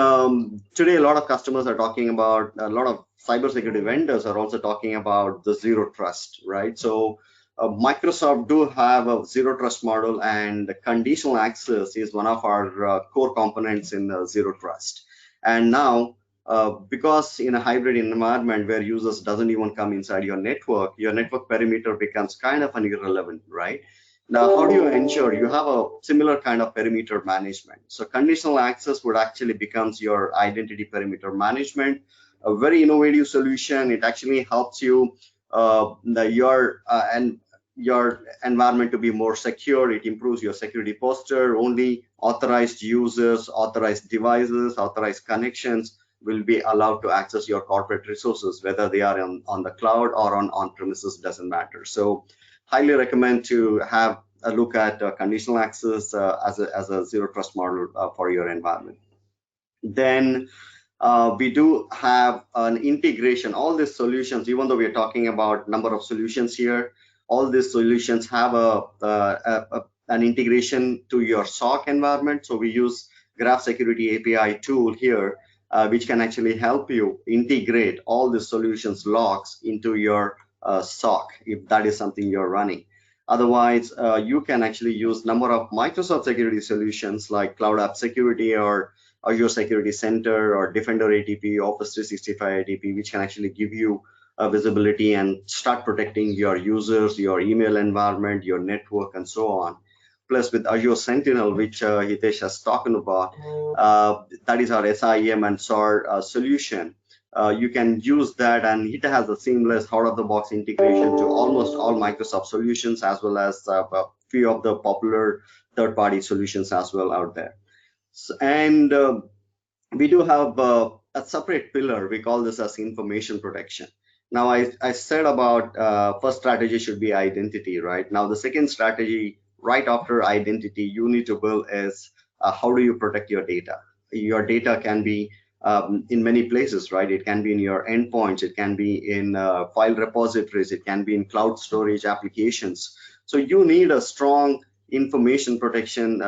today, a lot of customers are talking about, a lot of cybersecurity vendors are also talking about the zero trust, right? So Microsoft do have a zero trust model, and conditional access is one of our core components in zero trust. And now, because in a hybrid environment where users doesn't even come inside your network perimeter becomes kind of an irrelevant, right? Now, how do you ensure you have a similar kind of perimeter management? So conditional access would actually becomes your identity perimeter management, a very innovative solution. It actually helps you your environment to be more secure. It improves your security posture. Only authorized users, authorized devices, authorized connections will be allowed to access your corporate resources, whether they are on the cloud or on premises, doesn't matter. So highly recommend to have a look at conditional access as a zero trust model for your environment. Then we do have an integration. All these solutions, even though we are talking about number of solutions here, all these solutions have an integration to your SOC environment. So we use Graph Security API tool here, which can actually help you integrate all the solutions logs into your SOC, if that is something you're running. Otherwise, you can actually use number of Microsoft security solutions like Cloud App Security or Azure Security Center or Defender ATP, Office 365 ATP, which can actually give you visibility and start protecting your users, your email environment, your network, and so on. Plus with Azure Sentinel, which Hitesh has talked about, that is our SIEM and SOAR solution. You can use that, and it has a seamless out-of-the-box integration to almost all Microsoft solutions, as well as a few of the popular third-party solutions as well out there. And we do have a separate pillar. We call this as information protection. Now, I said about first strategy should be identity, right? Now, the second strategy right after identity you need to build is how do you protect your data? Your data can be in many places, right? It can be in your endpoints, it can be in file repositories, it can be in cloud storage applications. So you need a strong information protection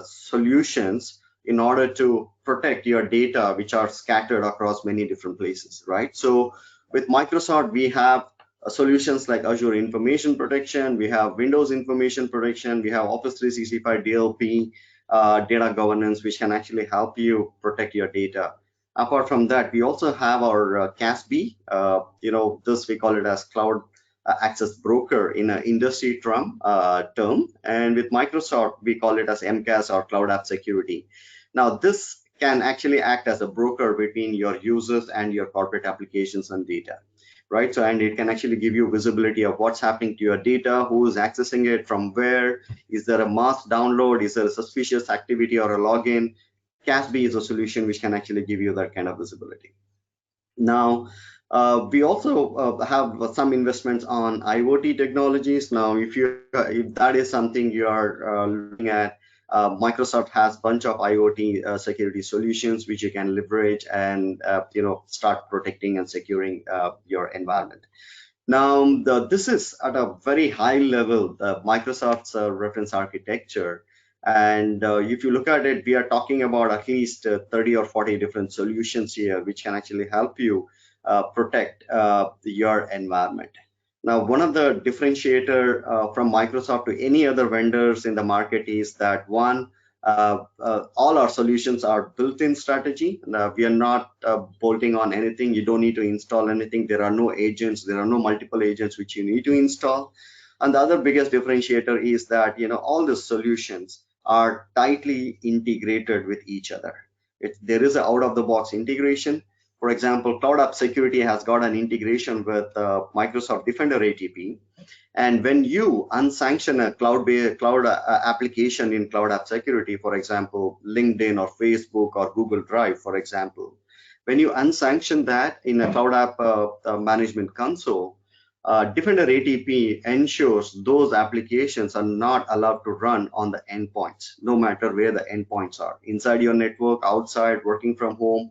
solutions in order to protect your data, which are scattered across many different places, right? So with Microsoft, we have solutions like Azure Information Protection, we have Windows Information Protection, we have Office 365 DLP, data governance, which can actually help you protect your data. Apart from that, we also have our CASB, this we call it as Cloud Access Broker in an industry term. And with Microsoft, we call it as MCAS or Cloud App Security. Now, this can actually act as a broker between your users and your corporate applications and data, right? So, and it can actually give you visibility of what's happening to your data, who is accessing it, from where, is there a mass download, is there a suspicious activity or a login. CASB is a solution which can actually give you that kind of visibility. Now, we also have some investments on IoT technologies. Now, if that is something you are looking at, Microsoft has a bunch of IoT security solutions which you can leverage and start protecting and securing your environment. Now, this is at a very high level, Microsoft's reference architecture. And if you look at it, we are talking about at least 30 or 40 different solutions here, which can actually help you protect your environment. Now, one of the differentiator from Microsoft to any other vendors in the market is that one, all our solutions are built-in strategy. We are not bolting on anything. You don't need to install anything. There are no agents. There are no multiple agents which you need to install. And the other biggest differentiator is that all the solutions are tightly integrated with each other. There is an out-of-the-box integration. For example, Cloud App Security has got an integration with Microsoft Defender ATP. And when you unsanction a cloud application in Cloud App Security, for example, LinkedIn or Facebook or Google Drive, for example, when you unsanction that in a Cloud App Management Console, Defender ATP ensures those applications are not allowed to run on the endpoints, no matter where the endpoints are, inside your network, outside, working from home.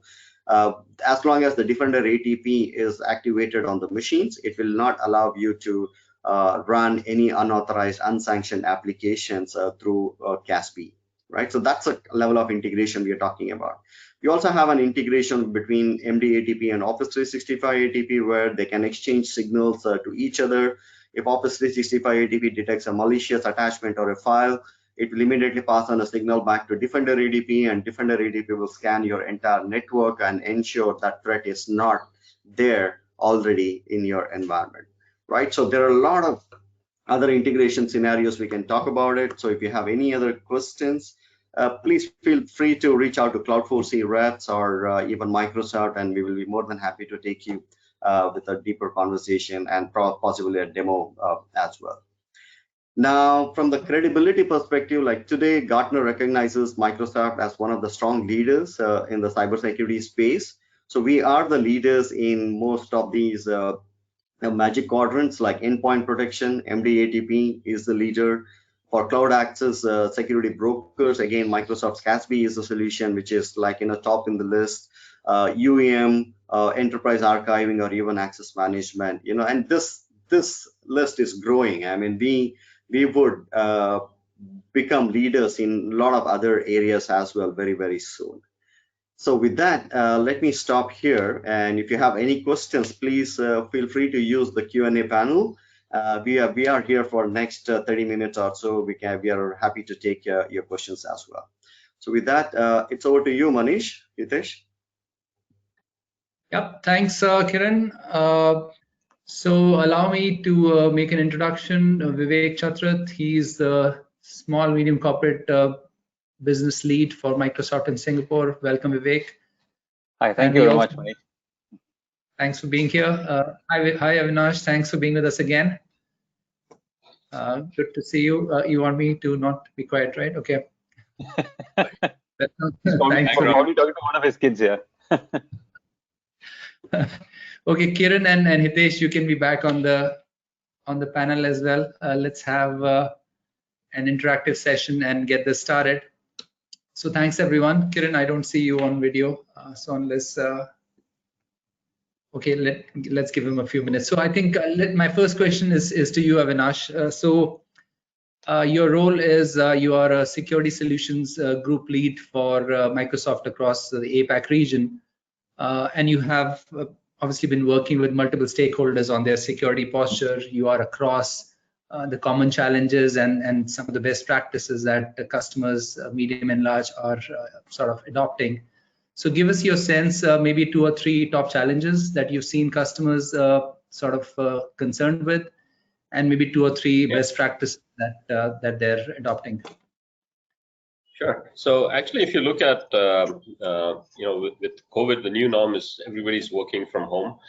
As long as the Defender ATP is activated on the machines, it will not allow you to run any unauthorized, unsanctioned applications through CASB, right? So that's a level of integration we are talking about. We also have an integration between MDATP and Office 365 ATP, where they can exchange signals to each other. If Office 365 ATP detects a malicious attachment or a file, it will immediately pass on a signal back to Defender ADP, and Defender ADP will scan your entire network and ensure that threat is not there already in your environment, right? So there are a lot of other integration scenarios we can talk about it. So if you have any other questions, please feel free to reach out to Cloud4C reps or even Microsoft, and we will be more than happy to take you with a deeper conversation and possibly a demo as well. Now, from the credibility perspective, like today, Gartner recognizes Microsoft as one of the strong leaders in the cybersecurity space. So we are the leaders in most of these magic quadrants, like endpoint protection. MDATP is the leader. For cloud access security brokers, again, Microsoft's CASB is the solution, which is like top in the list. UEM, enterprise archiving, or even access management. And this list is growing. I mean, we would become leaders in a lot of other areas as well very, very soon. So with that, let me stop here. And if you have any questions, please feel free to use the Q&A panel. We are here for next 30 minutes or so. We are happy to take your questions as well. So with that, it's over to you, Manish. Hitesh. Yep, thanks, Kiran. So allow me to make an introduction. Vivek Chatrat, he's the small medium corporate business lead for Microsoft in Singapore. Welcome, Vivek. Hi, thank you very much, Manish. Thanks for being here. Hi, Avinash. Thanks for being with us again. Good to see you. You want me to not be quiet, right? Okay. Thanks for probably talking to one of his kids here. Okay, Kiran and Hitesh, you can be back on the panel as well. Let's have an interactive session and get this started. So thanks everyone. Kiran, I don't see you on video, so unless okay, let's give him a few minutes. So I think my first question is to you, Avinash. So your role is you are a security solutions group lead for Microsoft across the APAC region, and you have obviously been working with multiple stakeholders on their security posture. You are across the common challenges and some of the best practices that the customers, medium and large, are sort of adopting. So give us your sense, maybe 2 or 3 top challenges that you've seen customers sort of concerned with, and maybe 2 or 3 best practices that they're adopting. Sure. So actually, if you look at with COVID, the new norm is everybody's working from home.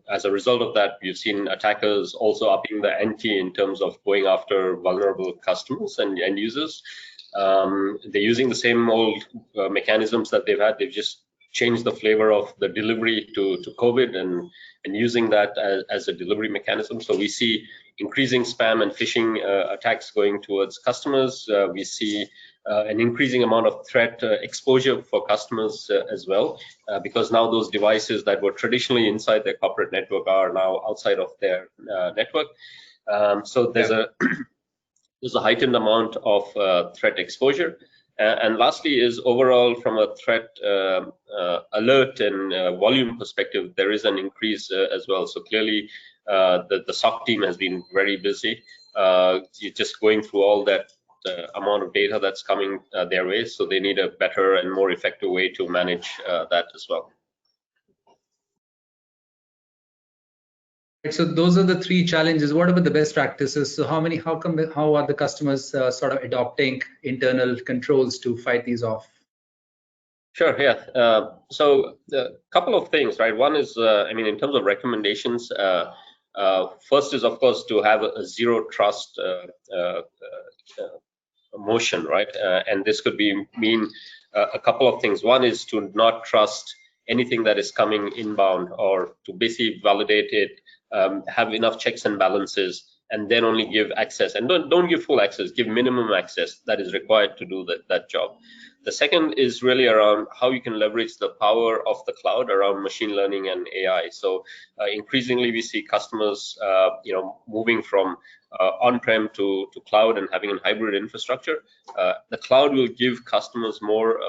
As a result of that, we've seen attackers also upping the ante in terms of going after vulnerable customers and end users. They're using the same old mechanisms that they've had. They've just changed the flavor of the delivery to COVID and using that as a delivery mechanism. So we see increasing spam and phishing attacks going towards customers. We see an increasing amount of threat exposure for customers as well, because now those devices that were traditionally inside their corporate network are now outside of their network. So there's a heightened amount of threat exposure. And lastly is overall from a threat alert and volume perspective, there is an increase as well. So clearly the SOC team has been very busy just going through all that amount of data that's coming their way. So they need a better and more effective way to manage that as well. So those are the 3 challenges. What about the best practices? So how are the customers sort of adopting internal controls to fight these off? Sure, yeah. So a couple of things, right? One is, I mean, in terms of recommendations, first is, of course, to have a zero trust motion, right? And this could mean a couple of things. One is to not trust anything that is coming inbound, or to basically validate it, have enough checks and balances, and then only give access. And don't give full access, give minimum access that is required to do that job. The second is really around how you can leverage the power of the cloud around machine learning and AI. So increasingly we see customers moving from on-prem to cloud and having a hybrid infrastructure. The cloud will give customers more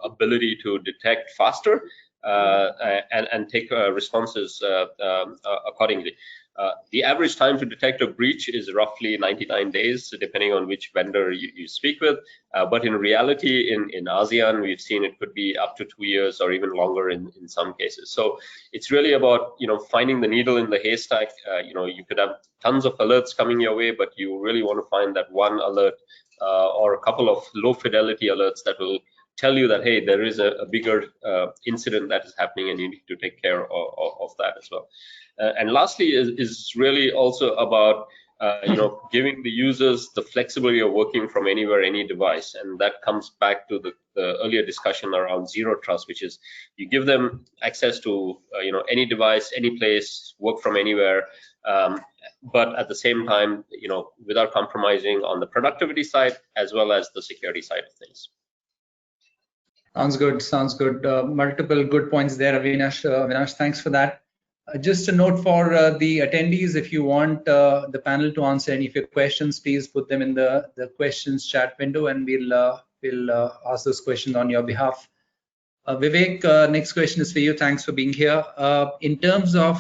ability to detect faster and take responses accordingly. The average time to detect a breach is roughly 99 days, depending on which vendor you speak with. But in reality, in ASEAN, we've seen it could be up to 2 years or even longer in some cases. So it's really about, finding the needle in the haystack. You could have tons of alerts coming your way, but you really want to find that one alert or a couple of low fidelity alerts that will tell you that, hey, there is a bigger incident that is happening and you need to take care of that as well. And lastly is really also about giving the users the flexibility of working from anywhere, any device. And that comes back to the earlier discussion around zero trust, which is you give them access to any device, any place, work from anywhere, but at the same time, without compromising on the productivity side as well as the security side of things. Sounds good. Sounds good. Multiple good points there, Avinash. Avinash, thanks for that. Just a note for the attendees, if you want the panel to answer any of your questions, please put them in the questions chat window, and we'll ask those questions on your behalf. Vivek, next question is for you. Thanks for being here. In terms of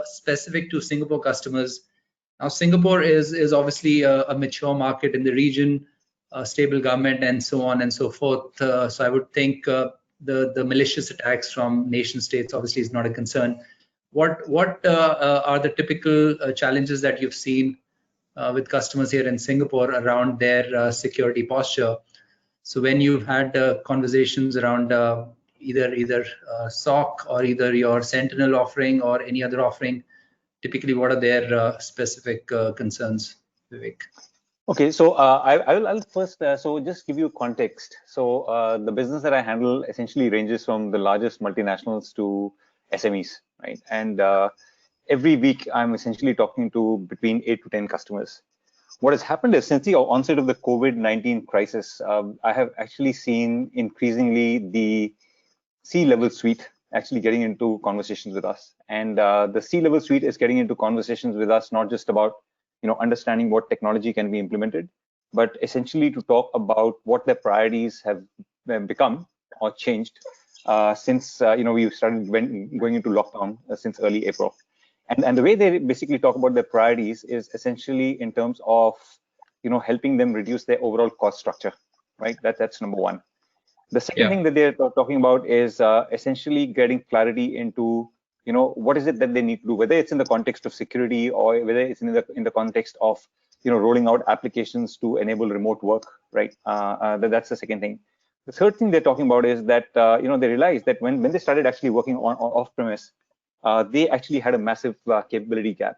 specific to Singapore customers, now Singapore is obviously a mature market in the region, stable government, and so on and so forth. So I would think the malicious attacks from nation states obviously is not a concern. What are the typical challenges that you've seen with customers here in Singapore around their security posture? So when you've had conversations around either SOC or either your Sentinel offering or any other offering, typically what are their specific concerns, Vivek? Okay, so I'll first so just give you context. So the business that I handle essentially ranges from the largest multinationals to SMEs, right? And every week I'm essentially talking to between 8 to 10 customers. What has happened is since the onset of the COVID-19 crisis, I have actually seen increasingly the C-level suite actually getting into conversations with us. And the C-level suite is getting into conversations with us, not just about understanding what technology can be implemented, but essentially to talk about what their priorities have become or changed since we started going into lockdown since early April. And the way they basically talk about their priorities is essentially in terms of helping them reduce their overall cost structure, right? That's number one. The second thing that they're talking about is essentially getting clarity into what is it that they need to do, whether it's in the context of security or whether it's in the context of rolling out applications to enable remote work, right? That's the second thing. The third thing they're talking about is that they realized that when they started actually working on off-premise, they actually had a massive capability gap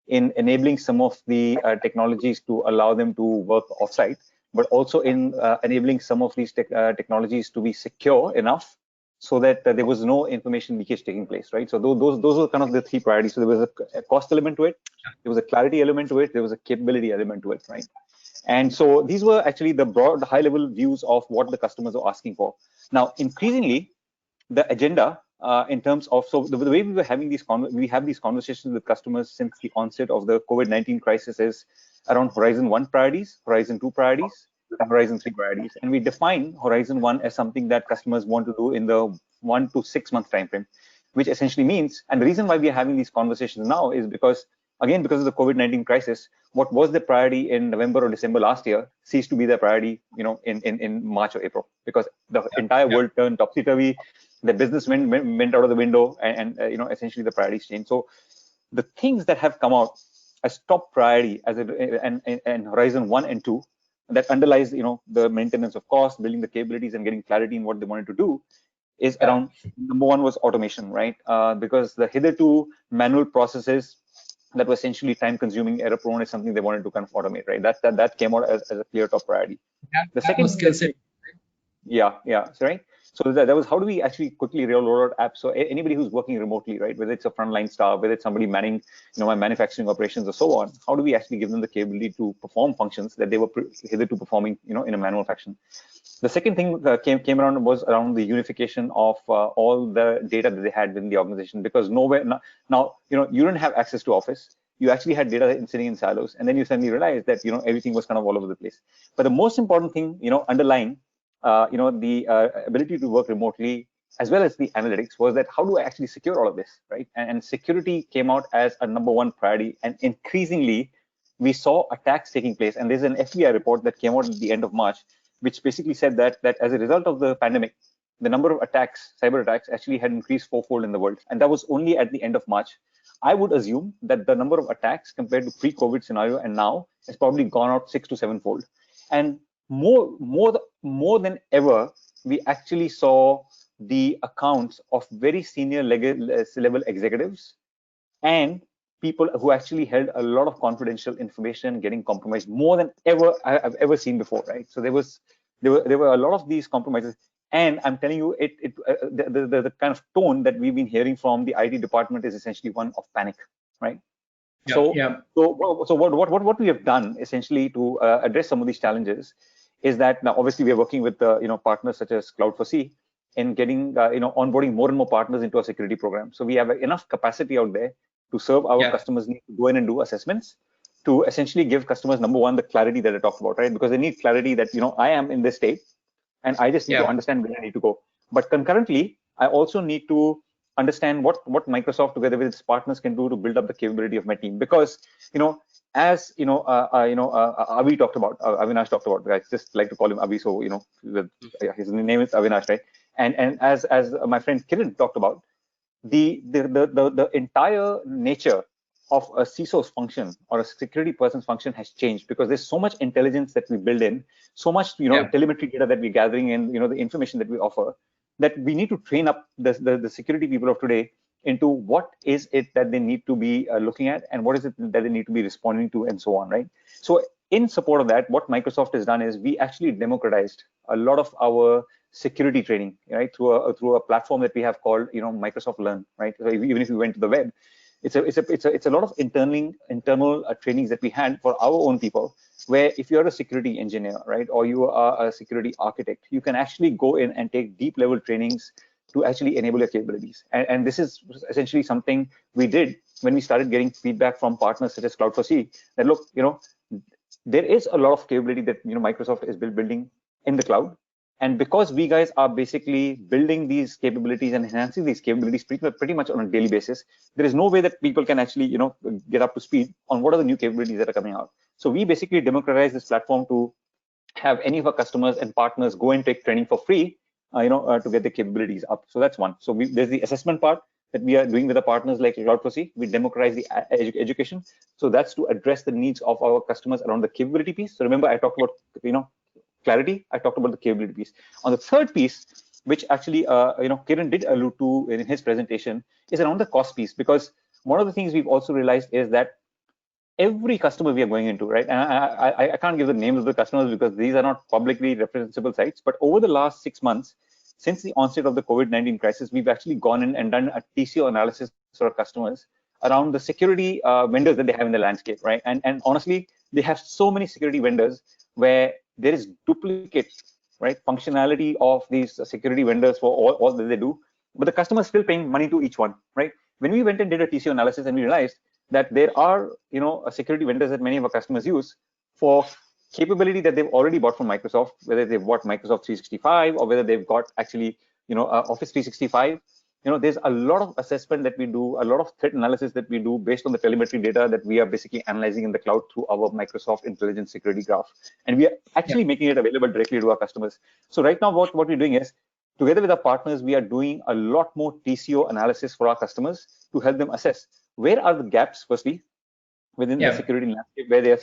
in enabling some of the technologies to allow them to work offsite, but also in enabling some of these technologies to be secure enough so that there was no information leakage taking place, right? So those were kind of the three priorities. So there was a cost element to it, there was a clarity element to it, there was a capability element to it, right? And so these were actually the broad, high-level views of what the customers are asking for. Now, increasingly, the agenda in terms of, so the way we were having we have these conversations with customers since the onset of the COVID-19 crisis is around Horizon 1 priorities, Horizon 2 priorities, and Horizon 3 priorities. And we define Horizon 1 as something that customers want to do in the 1 to 6 month timeframe, which essentially means, and the reason why we are having these conversations now is because, again, because of the COVID-19 crisis, what was the priority in November or December last year ceased to be the priority, in March or April, because the entire world turned topsy-turvy, the business went out of the window, and essentially the priorities changed. So the things that have come out as top priority and Horizon 1 and 2 that underlies, the maintenance of cost, building the capabilities, and getting clarity in what they wanted to do is around, number one was automation, right? Because the hitherto manual processes that were essentially time-consuming, error-prone is something they wanted to kind of automate, right? That came out as a clear top priority. The second skill set, right? So that was how do we actually quickly roll out apps? So anybody who's working remotely, right, whether it's a frontline staff, whether it's somebody manning, my manufacturing operations or so on, how do we actually give them the capability to perform functions that they were hitherto performing, in a manual fashion? The second thing that came around was around the unification of all the data that they had within the organization, because nowhere now, you didn't have access to Office. You actually had data sitting in silos, and then you suddenly realized that everything was kind of all over the place. But the most important thing, underlying the ability to work remotely as well as the analytics, was that how do I actually secure all of this, right? And security came out as a #1 priority, and increasingly we saw attacks taking place. And there's an FBI report that came out at the end of March, which basically said that as a result of the pandemic, the number of attacks, cyber attacks, actually had increased fourfold in the world, and that was only at the end of March. I would assume that the number of attacks compared to pre-COVID scenario and now has probably gone out 6 to 7-fold. And more than ever, we actually saw the accounts of very senior level executives and people who actually held a lot of confidential information getting compromised, more than ever I've ever seen before, right? So there were a lot of these compromises, and I'm telling you, the kind of tone that we've been hearing from the IT department is essentially one of panic, right? So what we have done essentially to address some of these challenges is that now obviously we are working with partners such as Cloud4C in getting onboarding more and more partners into our security program. So we have enough capacity out there to serve our customers' need to go in and do assessments, to essentially give customers, #1, the clarity that I talked about, right? Because they need clarity that I am in this state and I just need to understand where I need to go. But concurrently, I also need to understand what Microsoft together with its partners can do to build up the capability of my team. Because as Avi talked about, Avinash talked about, I just like to call him Avi, so his name is Avinash, right? And as my friend Kiran talked about, the entire nature of a CISO's function or a security person's function has changed, because there's so much intelligence that we build in, so much telemetry data that we're gathering in, the information that we offer, that we need to train up the security people of today into what is it that they need to be looking at, and what is it that they need to be responding to, and so on, right? So in support of that, what Microsoft has done is we actually democratized a lot of our security training, right, through a platform that we have called Microsoft Learn, right? So even if you went to the web, it's a lot of internal trainings that we had for our own people, where if you're a security engineer, right, or you are a security architect, you can actually go in and take deep level trainings to actually enable your capabilities. And this is essentially something we did when we started getting feedback from partners such as Cloud4C, that look, there is a lot of capability that Microsoft is building in the cloud. And because we guys are basically building these capabilities and enhancing these capabilities pretty much on a daily basis, there is no way that people can actually get up to speed on what are the new capabilities that are coming out. So we basically democratize this platform to have any of our customers and partners go and take training for free, to get the capabilities up. So that's one. So there's the assessment part that we are doing with the partners like Cloud4C. We democratize the education. So that's to address the needs of our customers around the capability piece. So remember, I talked about clarity, I talked about the capability piece. On the third piece, which actually Kiran did allude to in his presentation, is around the cost piece. Because one of the things we've also realized is that every customer we are going into, right, and I can't give the names of the customers because these are not publicly referenceable sites, but over the last 6 months, since the onset of the COVID-19 crisis, we've actually gone in and done a TCO analysis for our customers around the security vendors that they have in the landscape, right? And honestly, they have so many security vendors where there is duplicate, right, functionality of these security vendors for all that they do, but the customer is still paying money to each one, right? When we went and did a TCO analysis, and we realized that there are security vendors that many of our customers use for capability that they've already bought from Microsoft, whether they've bought Microsoft 365 or whether they've got actually Office 365. There's a lot of assessment that we do, a lot of threat analysis that we do based on the telemetry data that we are basically analyzing in the cloud through our Microsoft Intelligence Security Graph. And we are actually making it available directly to our customers. So right now, what we're doing is, together with our partners, we are doing a lot more TCO analysis for our customers to help them assess where are the gaps, firstly, within the security landscape, where they're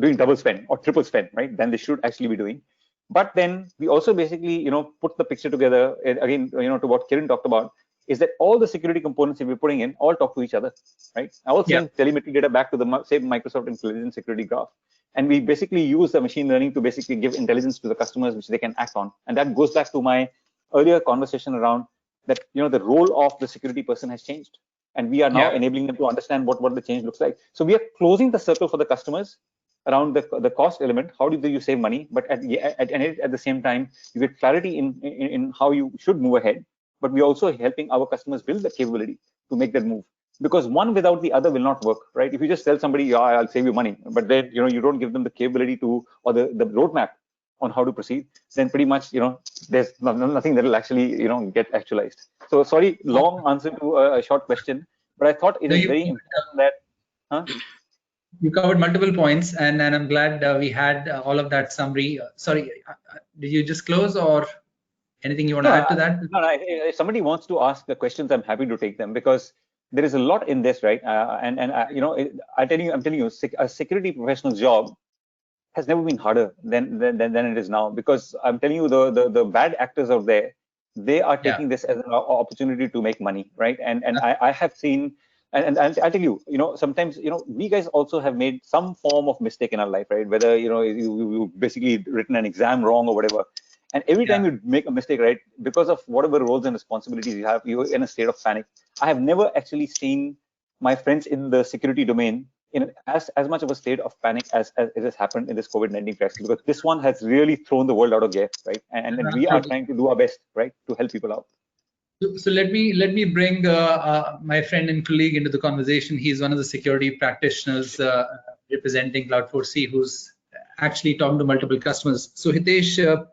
doing double spend or triple spend, right? Then they should actually be doing. But then we also basically, put the picture together again, to what Kiran talked about, is that all the security components that we're putting in all talk to each other, right? I will send telemetry data back to the same Microsoft Intelligence Security Graph. And we basically use the machine learning to basically give intelligence to the customers, which they can act on. And that goes back to my earlier conversation around that, the role of the security person has changed. And we are now enabling them to understand what the change looks like. So we are closing the circle for the customers around the cost element. How do you save money? But at the same time, you get clarity in how you should move ahead. But we're also helping our customers build the capability to make that move. Because one without the other will not work, right? If you just tell somebody, I'll save you money, but then you don't give them the capability to, or the roadmap on how to proceed, then pretty much, there's nothing that will actually, get actualized. So sorry, long answer to a short question, but I thought it is very important that, You covered multiple points, and I'm glad we had all of that summary. Sorry, did you just close or anything you want to add to that? No, if somebody wants to ask the questions, I'm happy to take them, because there is a lot in this, right? I'm telling you, a security professional's job has never been harder than it is now, because I'm telling you, the bad actors out there, they are taking this as an opportunity to make money, right? And I have seen, and I'll tell you, sometimes, we guys also have made some form of mistake in our life, right? Whether, you basically written an exam wrong or whatever. And every time you make a mistake, right, because of whatever roles and responsibilities you have, you're in a state of panic. I have never actually seen my friends in the security domain in as much of a state of panic as it has happened in this COVID-19 crisis, because this one has really thrown the world out of gear, right? And we are trying to do our best, right, to help people out. So let me bring my friend and colleague into the conversation. He's one of the security practitioners representing Cloud4C, who's actually talking to multiple customers. So Hitesh,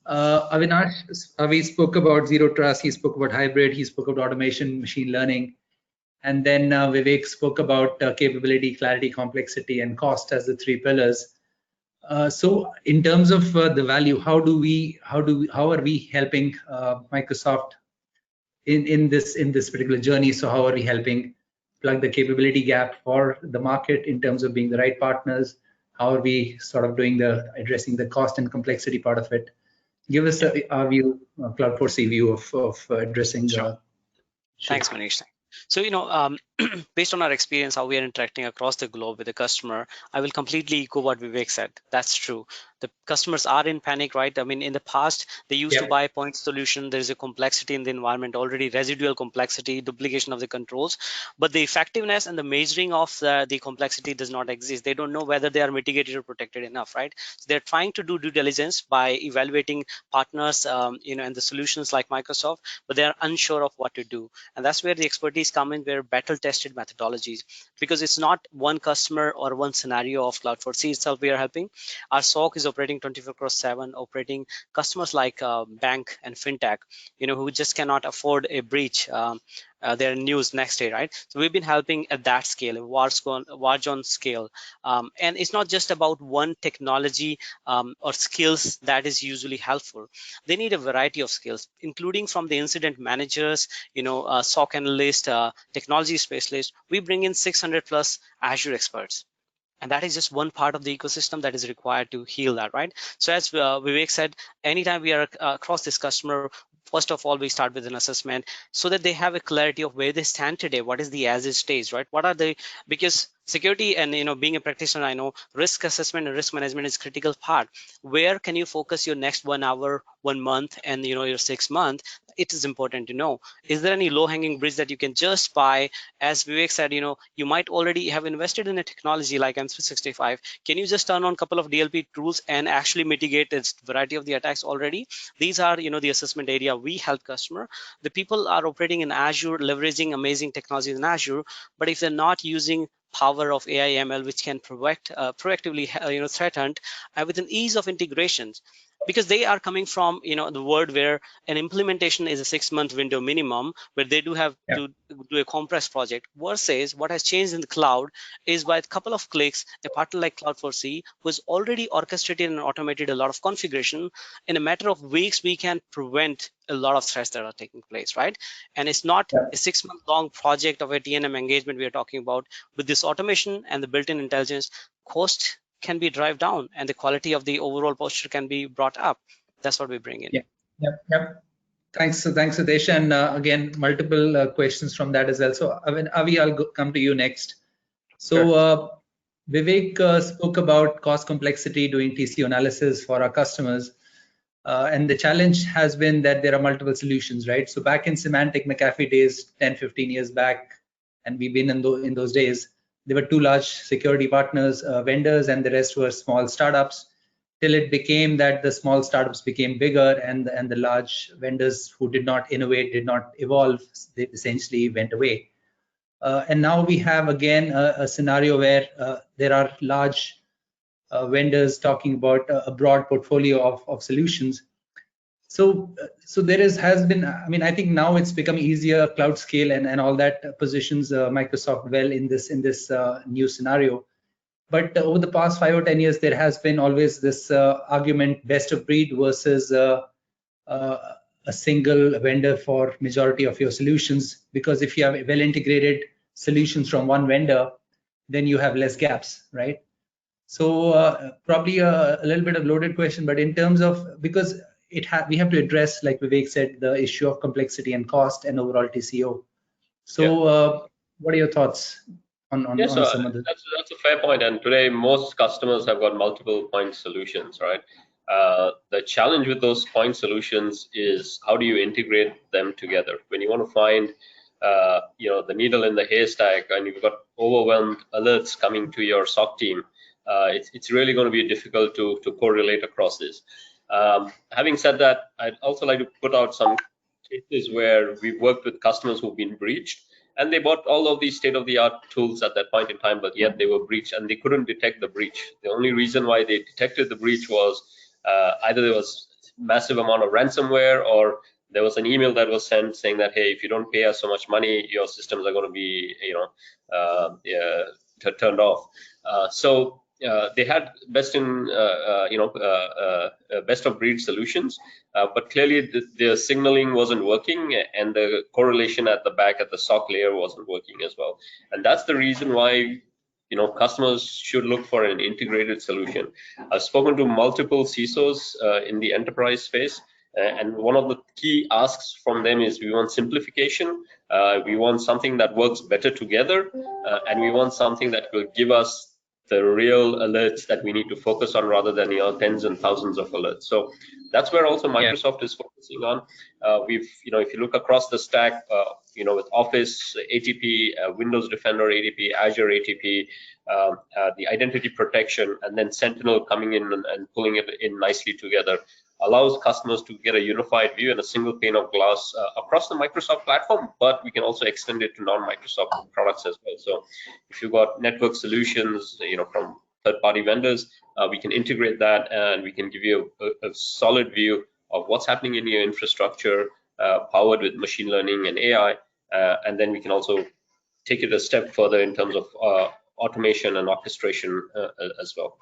Avinash, we spoke about zero trust, he spoke about hybrid, he spoke about automation, machine learning, and then Vivek spoke about capability, clarity, complexity, and cost as the three pillars. So in terms of the value, how are we helping Microsoft in this particular journey? So how are we helping plug the capability gap for the market in terms of being the right partners? How are we sort of addressing the cost and complexity part of it? Give us our view, Cloud4C view of addressing. Sure. Thanks, Manish. So, based on our experience, how we are interacting across the globe with the customer, I will completely echo what Vivek said. That's true. The customers are in panic, right? I mean, in the past, they used to buy point solution. There is a complexity in the environment already, residual complexity, duplication of the controls, but the effectiveness and the measuring of the complexity does not exist. They don't know whether they are mitigated or protected enough, right? So they're trying to do due diligence by evaluating partners, and the solutions like Microsoft, but they are unsure of what to do. And that's where the expertise come in, where battle tested methodologies, because it's not one customer or one scenario of Cloud4C itself we are helping. Our SOC is operating 24/7, operating customers like bank and fintech, who just cannot afford a breach. Their news next day, right? So we've been helping at that scale, a Warzone scale, and it's not just about one technology or skills that is usually helpful. They need a variety of skills, including from the incident managers, SOC analyst, technology specialist. We bring in 600+ Azure experts. And that is just one part of the ecosystem that is required to heal that, right? So as Vivek said, anytime we are across this customer, first of all, we start with an assessment so that they have a clarity of where they stand today. What is the as is stage, right? What are the, because security and being a practitioner, I know risk assessment and risk management is critical part. Where can you focus your next 1 hour, 1 month, and your 6 month? It is important to know. Is there any low-hanging bridge that you can just buy? As Vivek said, you might already have invested in a technology like M365. Can you just turn on a couple of DLP tools and actually mitigate its variety of the attacks already? These are, the assessment area we help customer. The people are operating in Azure, leveraging amazing technologies in Azure, but if they're not using power of AI ML, which can proactively threatened with an ease of integrations, because they are coming from the world where an implementation is a 6-month window minimum, where they do have to do a compressed project, versus what has changed in the cloud is by a couple of clicks, a partner like Cloud4C was already orchestrated and automated a lot of configuration. In a matter of weeks, we can prevent a lot of threats that are taking place, right? And it's not a 6-month long project of a TNM engagement we are talking about. With this automation and the built-in intelligence, cost can be driven down and the quality of the overall posture can be brought up. That's what we bring in. Yep. Thanks, Hitesh. And again, multiple questions from that as well. So Avi, I'll come to you next. So Vivek spoke about cost complexity, doing TCO analysis for our customers. And the challenge has been that there are multiple solutions, right? So back in Semantic McAfee days, 10, 15 years back, and we've been in those days, there were 2 large security partners, vendors, and the rest were small startups, till it became that the small startups became bigger, and the large vendors who did not innovate, did not evolve, they essentially went away. And now we have again a scenario where there are large vendors talking about a broad portfolio of solutions. So there has been, I mean, I think now it's become easier, cloud scale and all that positions Microsoft well in this new scenario. But over the past 5 or 10 years, there has been always this argument, best of breed versus a single vendor for majority of your solutions. Because if you have well integrated solutions from one vendor, then you have less gaps, right? So probably a little bit of loaded question, but in terms of, because we have to address, like Vivek said, the issue of complexity and cost and overall TCO. So what are your thoughts on some of the? That's a fair point. And today, most customers have got multiple point solutions, right? The challenge with those point solutions is how do you integrate them together? When you want to find, the needle in the haystack, and you've got overwhelmed alerts coming to your SOC team, it's really going to be difficult to correlate across this. Having said that, I'd also like to put out some cases where we've worked with customers who've been breached, and they bought all of these state-of-the-art tools at that point in time, but yet they were breached and they couldn't detect the breach. The only reason why they detected the breach was either there was massive amount of ransomware, or there was an email that was sent saying that, hey, if you don't pay us so much money, your systems are going to be, turned off. So they had best of breed solutions, but clearly the signaling wasn't working, and the correlation at the back at the SOC layer wasn't working as well. And that's the reason why customers should look for an integrated solution. I've spoken to multiple CISOs in the enterprise space, and one of the key asks from them is we want simplification, we want something that works better together, and we want something that will give us the real alerts that we need to focus on, rather than tens and thousands of alerts. So that's where also Microsoft is focusing on. If you look across the stack, with Office ATP, Windows Defender ATP, Azure ATP, the identity protection, and then Sentinel coming in and pulling it in nicely together, allows customers to get a unified view and a single pane of glass across the Microsoft platform, but we can also extend it to non-Microsoft products as well. So if you've got network solutions, from third-party vendors, we can integrate that, and we can give you a solid view of what's happening in your infrastructure, powered with machine learning and AI, and then we can also take it a step further in terms of automation and orchestration as well.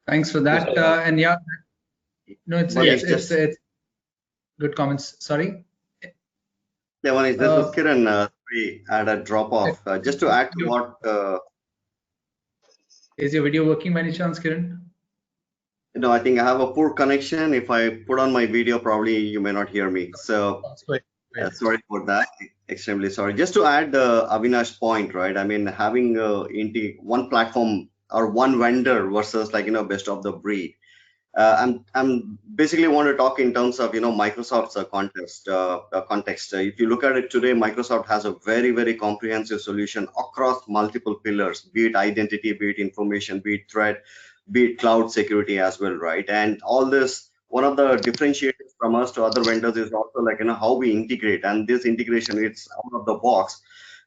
Thanks for that. And yeah, no, it's good comments. Sorry. Yeah, Manish, this was Kiran. We had a drop off. Just to add to what. Is your video working by any chance, Kiran? No, I think I have a poor connection. If I put on my video, probably you may not hear me. So sorry for that. Extremely sorry. Just to add Avinash's point, right? I mean, having one platform or one vendor versus best of the breed. I'm basically want to talk in terms of Microsoft's context. If you look at it today, Microsoft has a very, very comprehensive solution across multiple pillars, be it identity, be it information, be it threat, be it cloud security as well, right? And all this, one of the differentiators from us to other vendors is also how we integrate, and this integration, it's out of the box,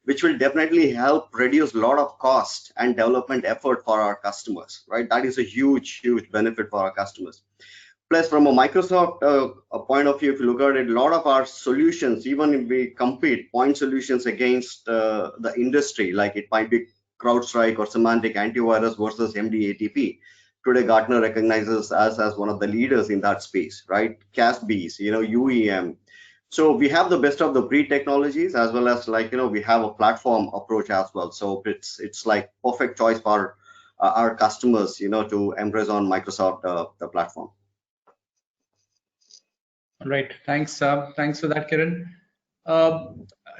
which will definitely help reduce a lot of cost and development effort for our customers, right? That is a huge, huge benefit for our customers. Plus, from a Microsoft point of view, if you look at it, a lot of our solutions, even if we compete point solutions against the industry, like it might be CrowdStrike or Semantic Antivirus versus MDATP. Today, Gartner recognizes us as one of the leaders in that space, right? CASBs, UEM. So we have the best of the breed technologies, as well as we have a platform approach as well. So it's like perfect choice for our customers, to embrace on Microsoft the platform. All right, thanks for that, Kiran.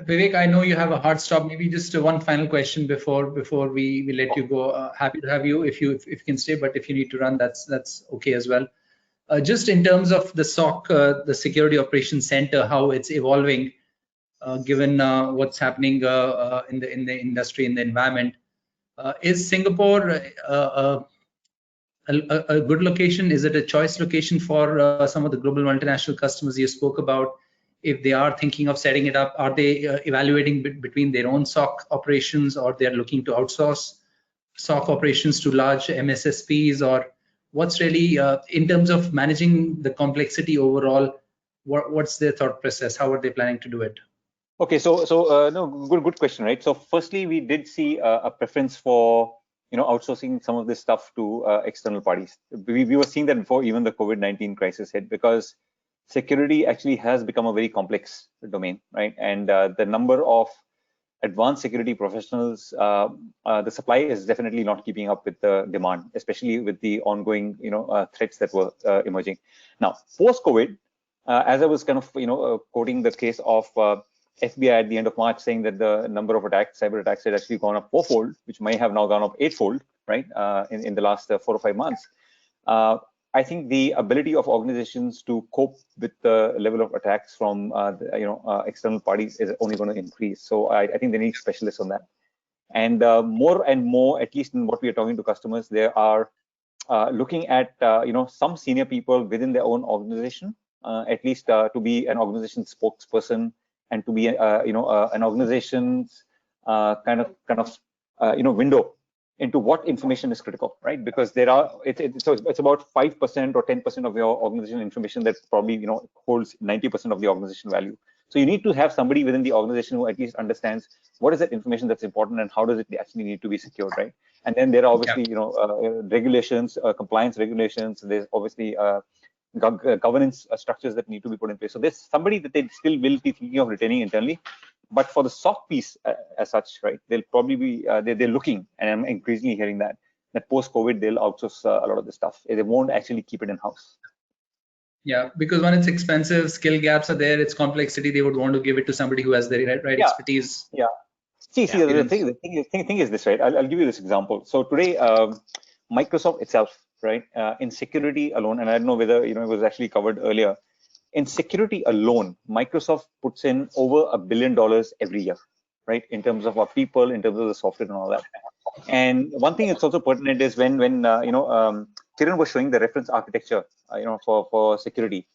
Vivek, I know you have a hard stop. Maybe just one final question before we let you go. Happy to have you if you can stay, but if you need to run, that's okay as well. Just in terms of the SOC, the Security Operations Center, how it's evolving, given what's happening in the industry, in the environment, is Singapore a good location? Is it a choice location for some of the global multinational customers you spoke about? If they are thinking of setting it up, are they evaluating between their own SOC operations, or they're looking to outsource? SOC operations to large MSSPs, or what's really in terms of managing the complexity overall? What's their thought process? How are they planning to do it? Okay, so no, good question, right? So firstly, we did see a preference for outsourcing some of this stuff to external parties. We were seeing that before even the COVID-19 crisis hit, because security actually has become a very complex domain, right? And the number of advanced security professionals, the supply is definitely not keeping up with the demand, especially with the ongoing threats that were emerging. Now, post-COVID, as I was kind of quoting the case of FBI at the end of March, saying that the number of attacks, cyber attacks, had actually gone up fourfold, which may have now gone up eightfold, right, in the last 4 or 5 months. I think the ability of organizations to cope with the level of attacks from external parties is only going to increase. So I think they need specialists on that. And more and more, at least in what we are talking to customers, they are looking at some senior people within their own organization, at least to be an organization spokesperson, and to be an organization's kind of window into what information is critical, right? Because there are so it's about 5% or 10% of your organization information that probably holds 90% of the organization value. So you need to have somebody within the organization who at least understands what is that information that's important and how does it actually need to be secured, right? And then there are obviously regulations, compliance regulations. There's obviously governance structures that need to be put in place. So there's somebody that they still will be thinking of retaining internally. But for the SOC piece as such, right, they'll probably be they're looking, and I'm increasingly hearing that post-COVID they'll outsource a lot of this stuff. They won't actually keep it in-house. Yeah, because when it's expensive, skill gaps are there, it's complexity, they would want to give it to somebody who has the right expertise. Yeah. See, the thing is this, right? I'll give you this example. So today, Microsoft itself, right, in security alone, and I don't know whether it was actually covered earlier. In security alone, Microsoft puts in over $1 billion every year, right? In terms of our people, in terms of the software and all that. And one thing that's also pertinent is when Kiran was showing the reference architecture, for security.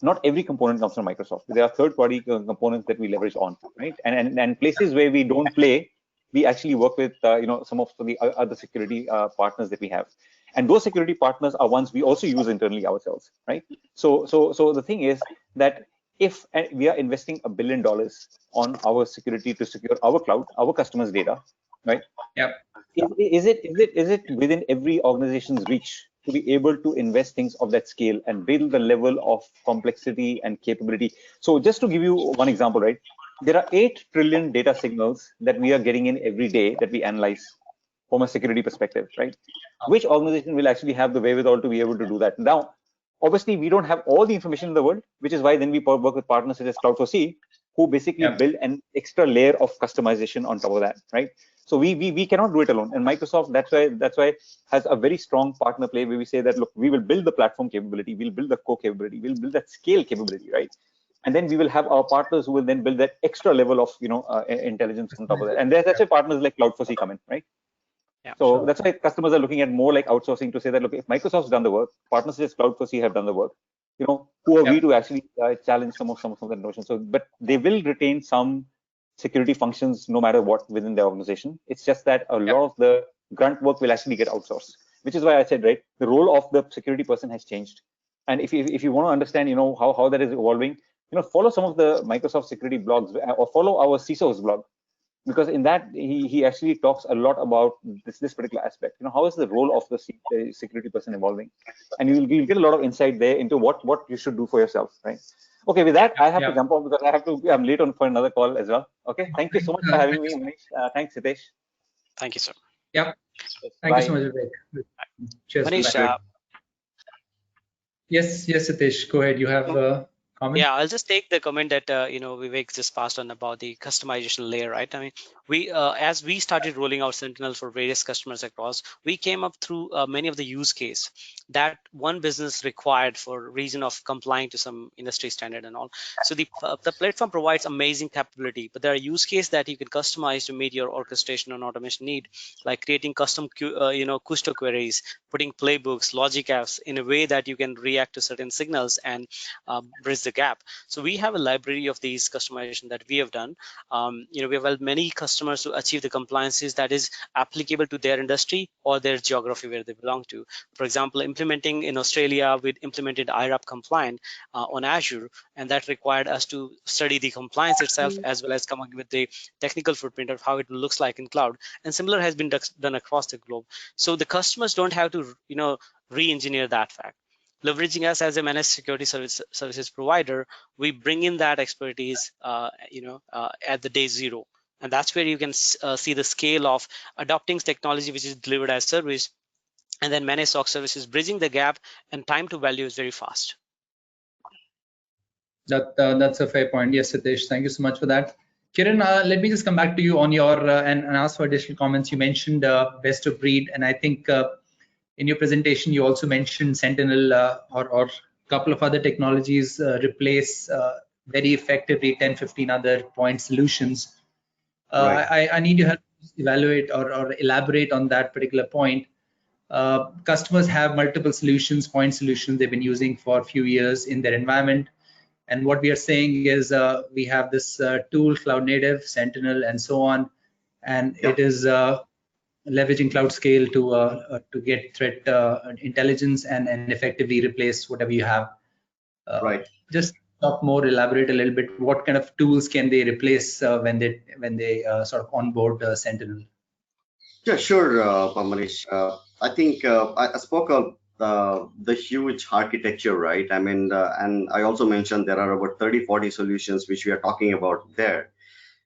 Not every component comes from Microsoft. There are third-party components that we leverage on, right? And places where we don't play, we actually work with some of the other security partners that we have. And those security partners are ones we also use internally ourselves, right? So the thing is that if we are investing $1 billion on our security to secure our cloud, our customers' data, right? Yeah. Is it within every organization's reach to be able to invest things of that scale and build the level of complexity and capability? So just to give you one example, right? There are 8 trillion data signals that we are getting in every day that we analyze from a security perspective, right? Which organization will actually have the wherewithal to be able to do that? Now, obviously, we don't have all the information in the world, which is why then we work with partners such as Cloud4C, who basically build an extra layer of customization on top of that, right? So we cannot do it alone. And Microsoft, that's why has a very strong partner play where we say that, look, we will build the platform capability, we'll build the core capability, we'll build that scale capability, right? And then we will have our partners who will then build that extra level of intelligence on top of that. And that's why partners like Cloud4C come in, right? Yeah, so that's why customers are looking at more like outsourcing to say that, look, if Microsoft's done the work, partners such as Cloud4C have done the work, who are we to actually challenge some of the notions? So, but they will retain some security functions no matter what within their organization. It's just that a lot of the grunt work will actually get outsourced, which is why I said, right, the role of the security person has changed. And if you want to understand, how that is evolving, follow some of the Microsoft security blogs or follow our CISO's blog. Because in that he actually talks a lot about this particular aspect. How is the role of the security person evolving, and you'll get a lot of insight there into what you should do for yourself, right? Okay, with that I have to jump off because I'm late on for another call as well. Okay, thank you so much for having me, Manish. Thanks, Hitesh. Thank you, sir. Yeah, thank you so much, Vivek. Cheers. Manish, yes, Hitesh, go ahead. You have comment? Yeah, I'll just take the comment that Vivek just passed on about the customization layer, right? I mean, we as we started rolling out Sentinel for various customers across, we came up through many of the use case that one business required for reason of complying to some industry standard and all. So the platform provides amazing capability, but there are use cases that you can customize to meet your orchestration and automation need, like creating custom Kusto queries, putting playbooks, logic apps in a way that you can react to certain signals and bridge the gap. So we have a library of these customization that we have done. We have helped many customers to achieve the compliances that is applicable to their industry or their geography where they belong to. For example, implementing in Australia, we implemented IRAP compliant on Azure, and that required us to study the compliance itself as well as come up with the technical footprint of how it looks like in cloud. And similar has been done across the globe. So the customers don't have to, re-engineer that fact. Leveraging us as a managed security services provider, we bring in that expertise, at the day zero. And that's where you can see the scale of adopting technology which is delivered as service, and then managed SOC services bridging the gap, and time to value is very fast. That's a fair point. Yes, Satish, thank you so much for that. Kiran, let me just come back to you on your and ask for additional comments. You mentioned best of breed, and I think in your presentation you also mentioned Sentinel or a couple of other technologies replace very effectively 10-15 other point solutions. Right. I need to help evaluate or elaborate on that particular point. Customers have multiple solutions, point solutions they've been using for a few years in their environment. And what we are saying is we have this tool, Cloud Native, Sentinel, and so on, and it is leveraging cloud scale to get threat intelligence and effectively replace whatever you have. Right. Just talk more, elaborate a little bit. What kind of tools can they replace when they sort of onboard Sentinel? Yeah, sure, Manish. I think I spoke of the huge architecture, right? I mean, and I also mentioned there are about 30-40 solutions which we are talking about there.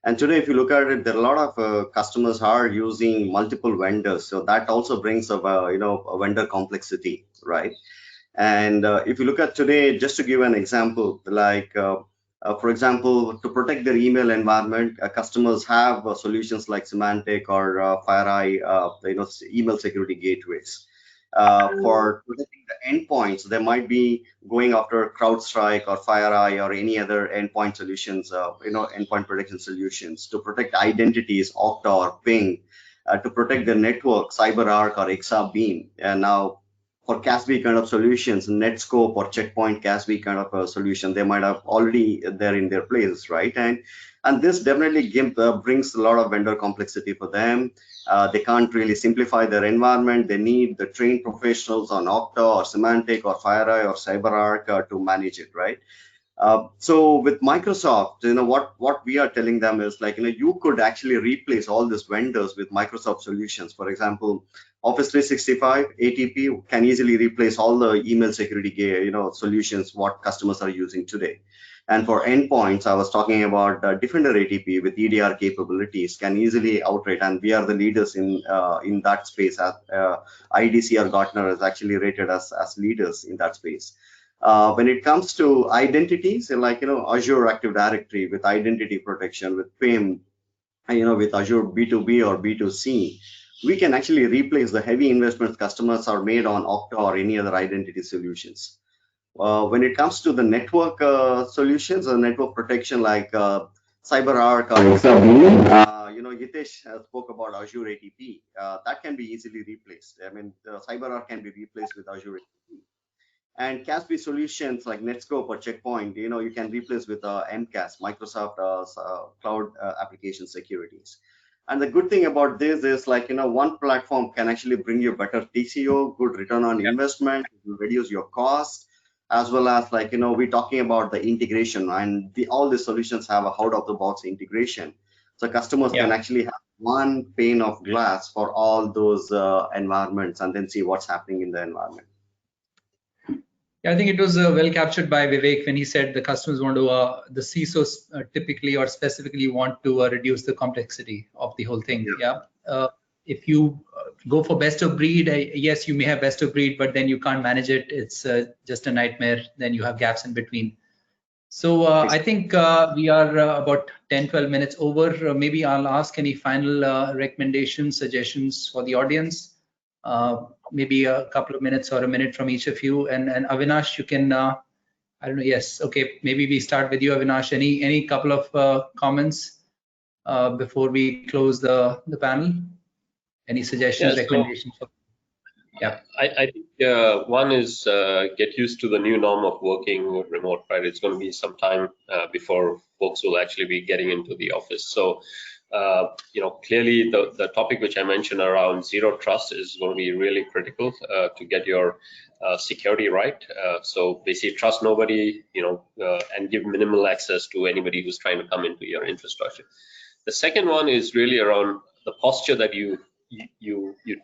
And today, if you look at it, there are a lot of customers are using multiple vendors, so that also brings up a vendor complexity, right? And if you look at today, just to give an example, like for example, to protect their email environment, customers have solutions like Symantec or FireEye, email security gateways. For protecting the endpoints, they might be going after CrowdStrike or FireEye or any other endpoint solutions, endpoint protection solutions. To protect identities, Okta or Ping. To protect the network, CyberArk or Exabeam. And now, for CASB kind of solutions, Netscope or Checkpoint CASB kind of a solution, they might have already there in their place, right? And this definitely brings a lot of vendor complexity for them. They can't really simplify their environment. They need the trained professionals on Okta or Symantec or FireEye or CyberArk to manage it, right? So with Microsoft, what we are telling them is like, you could actually replace all these vendors with Microsoft solutions. For example, Office 365 ATP can easily replace all the email security solutions what customers are using today. And for endpoints, I was talking about Defender ATP with EDR capabilities can easily outrate, and we are the leaders in that space. IDC or Gartner is actually rated as leaders in that space. When it comes to identities, like Azure Active Directory with identity protection, with PIM, with Azure B2B or B2C, we can actually replace the heavy investments customers are made on Okta or any other identity solutions. When it comes to the network solutions or network protection like CyberArk or Exabeam, Hitesh spoke about Azure ATP. That can be easily replaced. I mean, CyberArk can be replaced with Azure ATP. And CASB solutions like Netscope or Checkpoint, you can replace with MCAS, Microsoft Cloud Application Securities. And the good thing about this is like, one platform can actually bring you better TCO, good return on investment, reduce your cost, as well as like, we're talking about the integration, and all the solutions have a out-of-the-box integration. So customers can actually have one pane of glass for all those environments and then see what's happening in the environment. Yeah, I think it was well captured by Vivek when he said the customers want to, the CISOs typically or specifically want to reduce the complexity of the whole thing. Yeah. If you go for best of breed, yes, you may have best of breed, but then you can't manage it. It's just a nightmare. Then you have gaps in between. So I think we are about 10-12 minutes over. Maybe I'll ask any final recommendations, suggestions for the audience. Maybe a couple of minutes or a minute from each of you. And Avinash, you can, I don't know, yes, okay, maybe we start with you, Avinash. Any couple of comments before we close the panel? Any suggestions, recommendations? Yeah, I think one is get used to the new norm of working remote, right? It's going to be some time before folks will actually be getting into the office. So, clearly the topic which I mentioned around zero trust is going to be really critical to get your security right. So basically trust nobody, and give minimal access to anybody who's trying to come into your infrastructure. The second one is really around the posture that you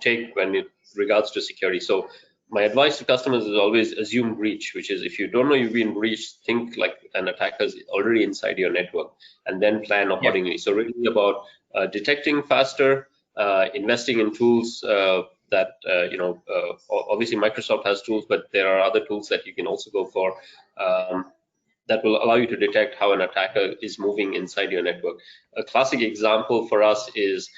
take when it regards to security. So my advice to customers is always assume breach, which is if you don't know you've been breached, think like an attacker is already inside your network, and then plan accordingly. Yeah. So really about detecting faster, investing in tools that obviously Microsoft has tools, but there are other tools that you can also go for that will allow you to detect how an attacker is moving inside your network. A classic example for us is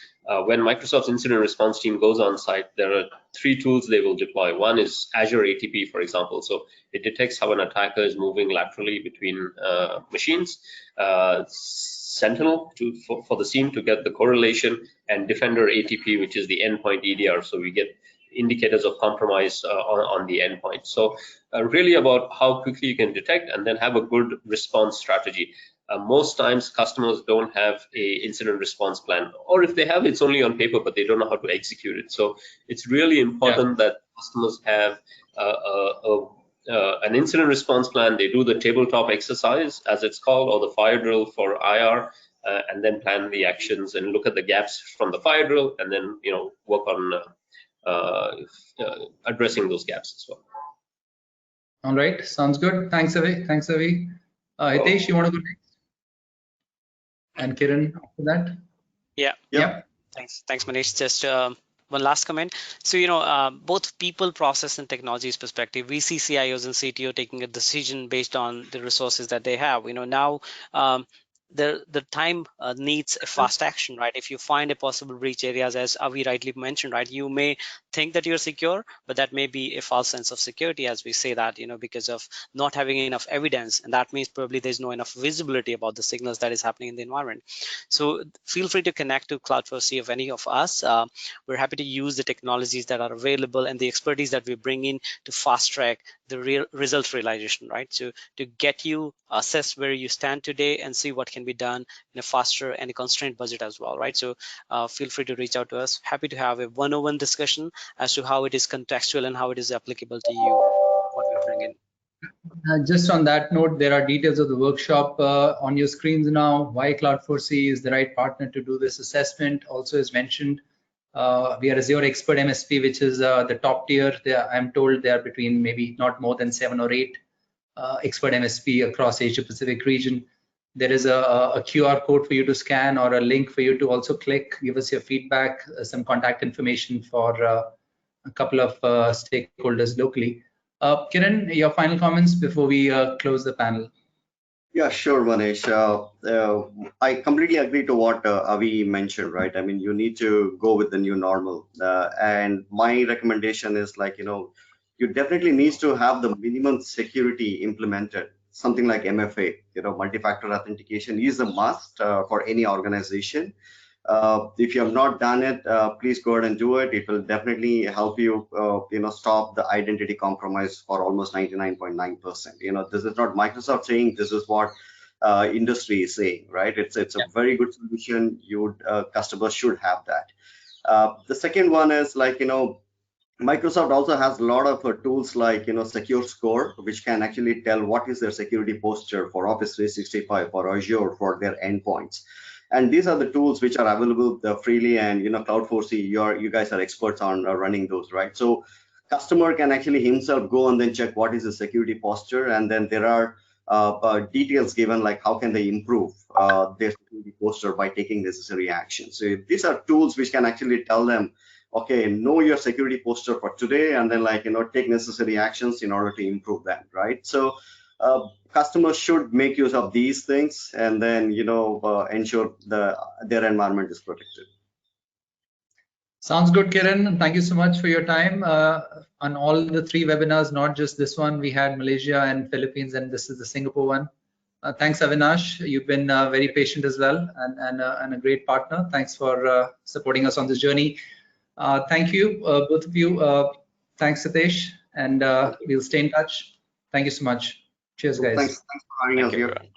when Microsoft's incident response team goes on site, there are 3 tools they will deploy. One is Azure ATP, for example. So it detects how an attacker is moving laterally between machines. Sentinel for the SIEM to get the correlation, and Defender ATP, which is the endpoint EDR. So we get indicators of compromise on the endpoint. So really about how quickly you can detect and then have a good response strategy. Most times customers don't have a incident response plan, or if they have, it's only on paper, but they don't know how to execute it. So it's really important that customers have an incident response plan. They do the tabletop exercise, as it's called, or the fire drill for IR, and then plan the actions and look at the gaps from the fire drill, and then work on addressing those gaps as well. All right, sounds good. Thanks, Avi. Hitesh, you want to go next? And Kiran after that? Yeah. Thanks, Manish. Just one last comment. So, both people, process, and technologies perspective, we see CIOs and CTO taking a decision based on the resources that they have. Now the time needs a fast action, right? If you find a possible breach areas, as Avi rightly mentioned, right, you may think that you're secure, but that may be a false sense of security, as we say that, because of not having enough evidence, and that means probably there's no enough visibility about the signals that is happening in the environment. So feel free to connect to Cloud4C of any of us. We're happy to use the technologies that are available and the expertise that we bring in to fast track the real result realization, right? So to get you assess where you stand today and see what can be done in a faster and a constrained budget as well, right? So feel free to reach out to us. Happy to have a one-on-one discussion as to how it is contextual and how it is applicable to you, what we bring in. Just on that note, there are details of the workshop on your screens now. Why Cloud4C is the right partner to do this assessment also is mentioned. We are Azure Expert MSP, which is the top tier. I'm told they are between maybe not more than 7 or 8 expert MSP across Asia Pacific region. There is a QR code for you to scan or a link for you to also click, give us your feedback, some contact information for a couple of stakeholders locally. Kiran, your final comments before we close the panel. Yeah, sure, Manish. I completely agree to what Avi mentioned, right? I mean, you need to go with the new normal. And my recommendation is you definitely need to have the minimum security implemented. Something like MFA, multi-factor authentication is a must for any organization. If you have not done it, please go ahead and do it. It will definitely help you, stop the identity compromise for almost 99.9%. This is not Microsoft saying, this is what industry is saying, right? It's a very good solution. Customers should have that. The second one is Microsoft also has a lot of tools like Secure Score, which can actually tell what is their security posture for Office 365, for Azure, for their endpoints. And these are the tools which are available freely, and Cloud4C, you guys are experts on running those, right? So customer can actually himself go and then check what is the security posture, and then there are details given like how can they improve their security posture by taking necessary action. So these are tools which can actually tell them, okay, know your security posture for today, and then take necessary actions in order to improve that, right? So customers should make use of these things, and then ensure their environment is protected. Sounds good, Kiran. Thank you so much for your time on all the 3 webinars, not just this one. We had Malaysia and Philippines, and this is the Singapore one. Thanks, Avinash. You've been very patient as well, and a great partner. Thanks for supporting us on this journey. Thank you, both of you. Thanks, Hitesh. and we'll stay in touch. Thank you so much. Cheers, guys. Thanks for having us here. Everyone.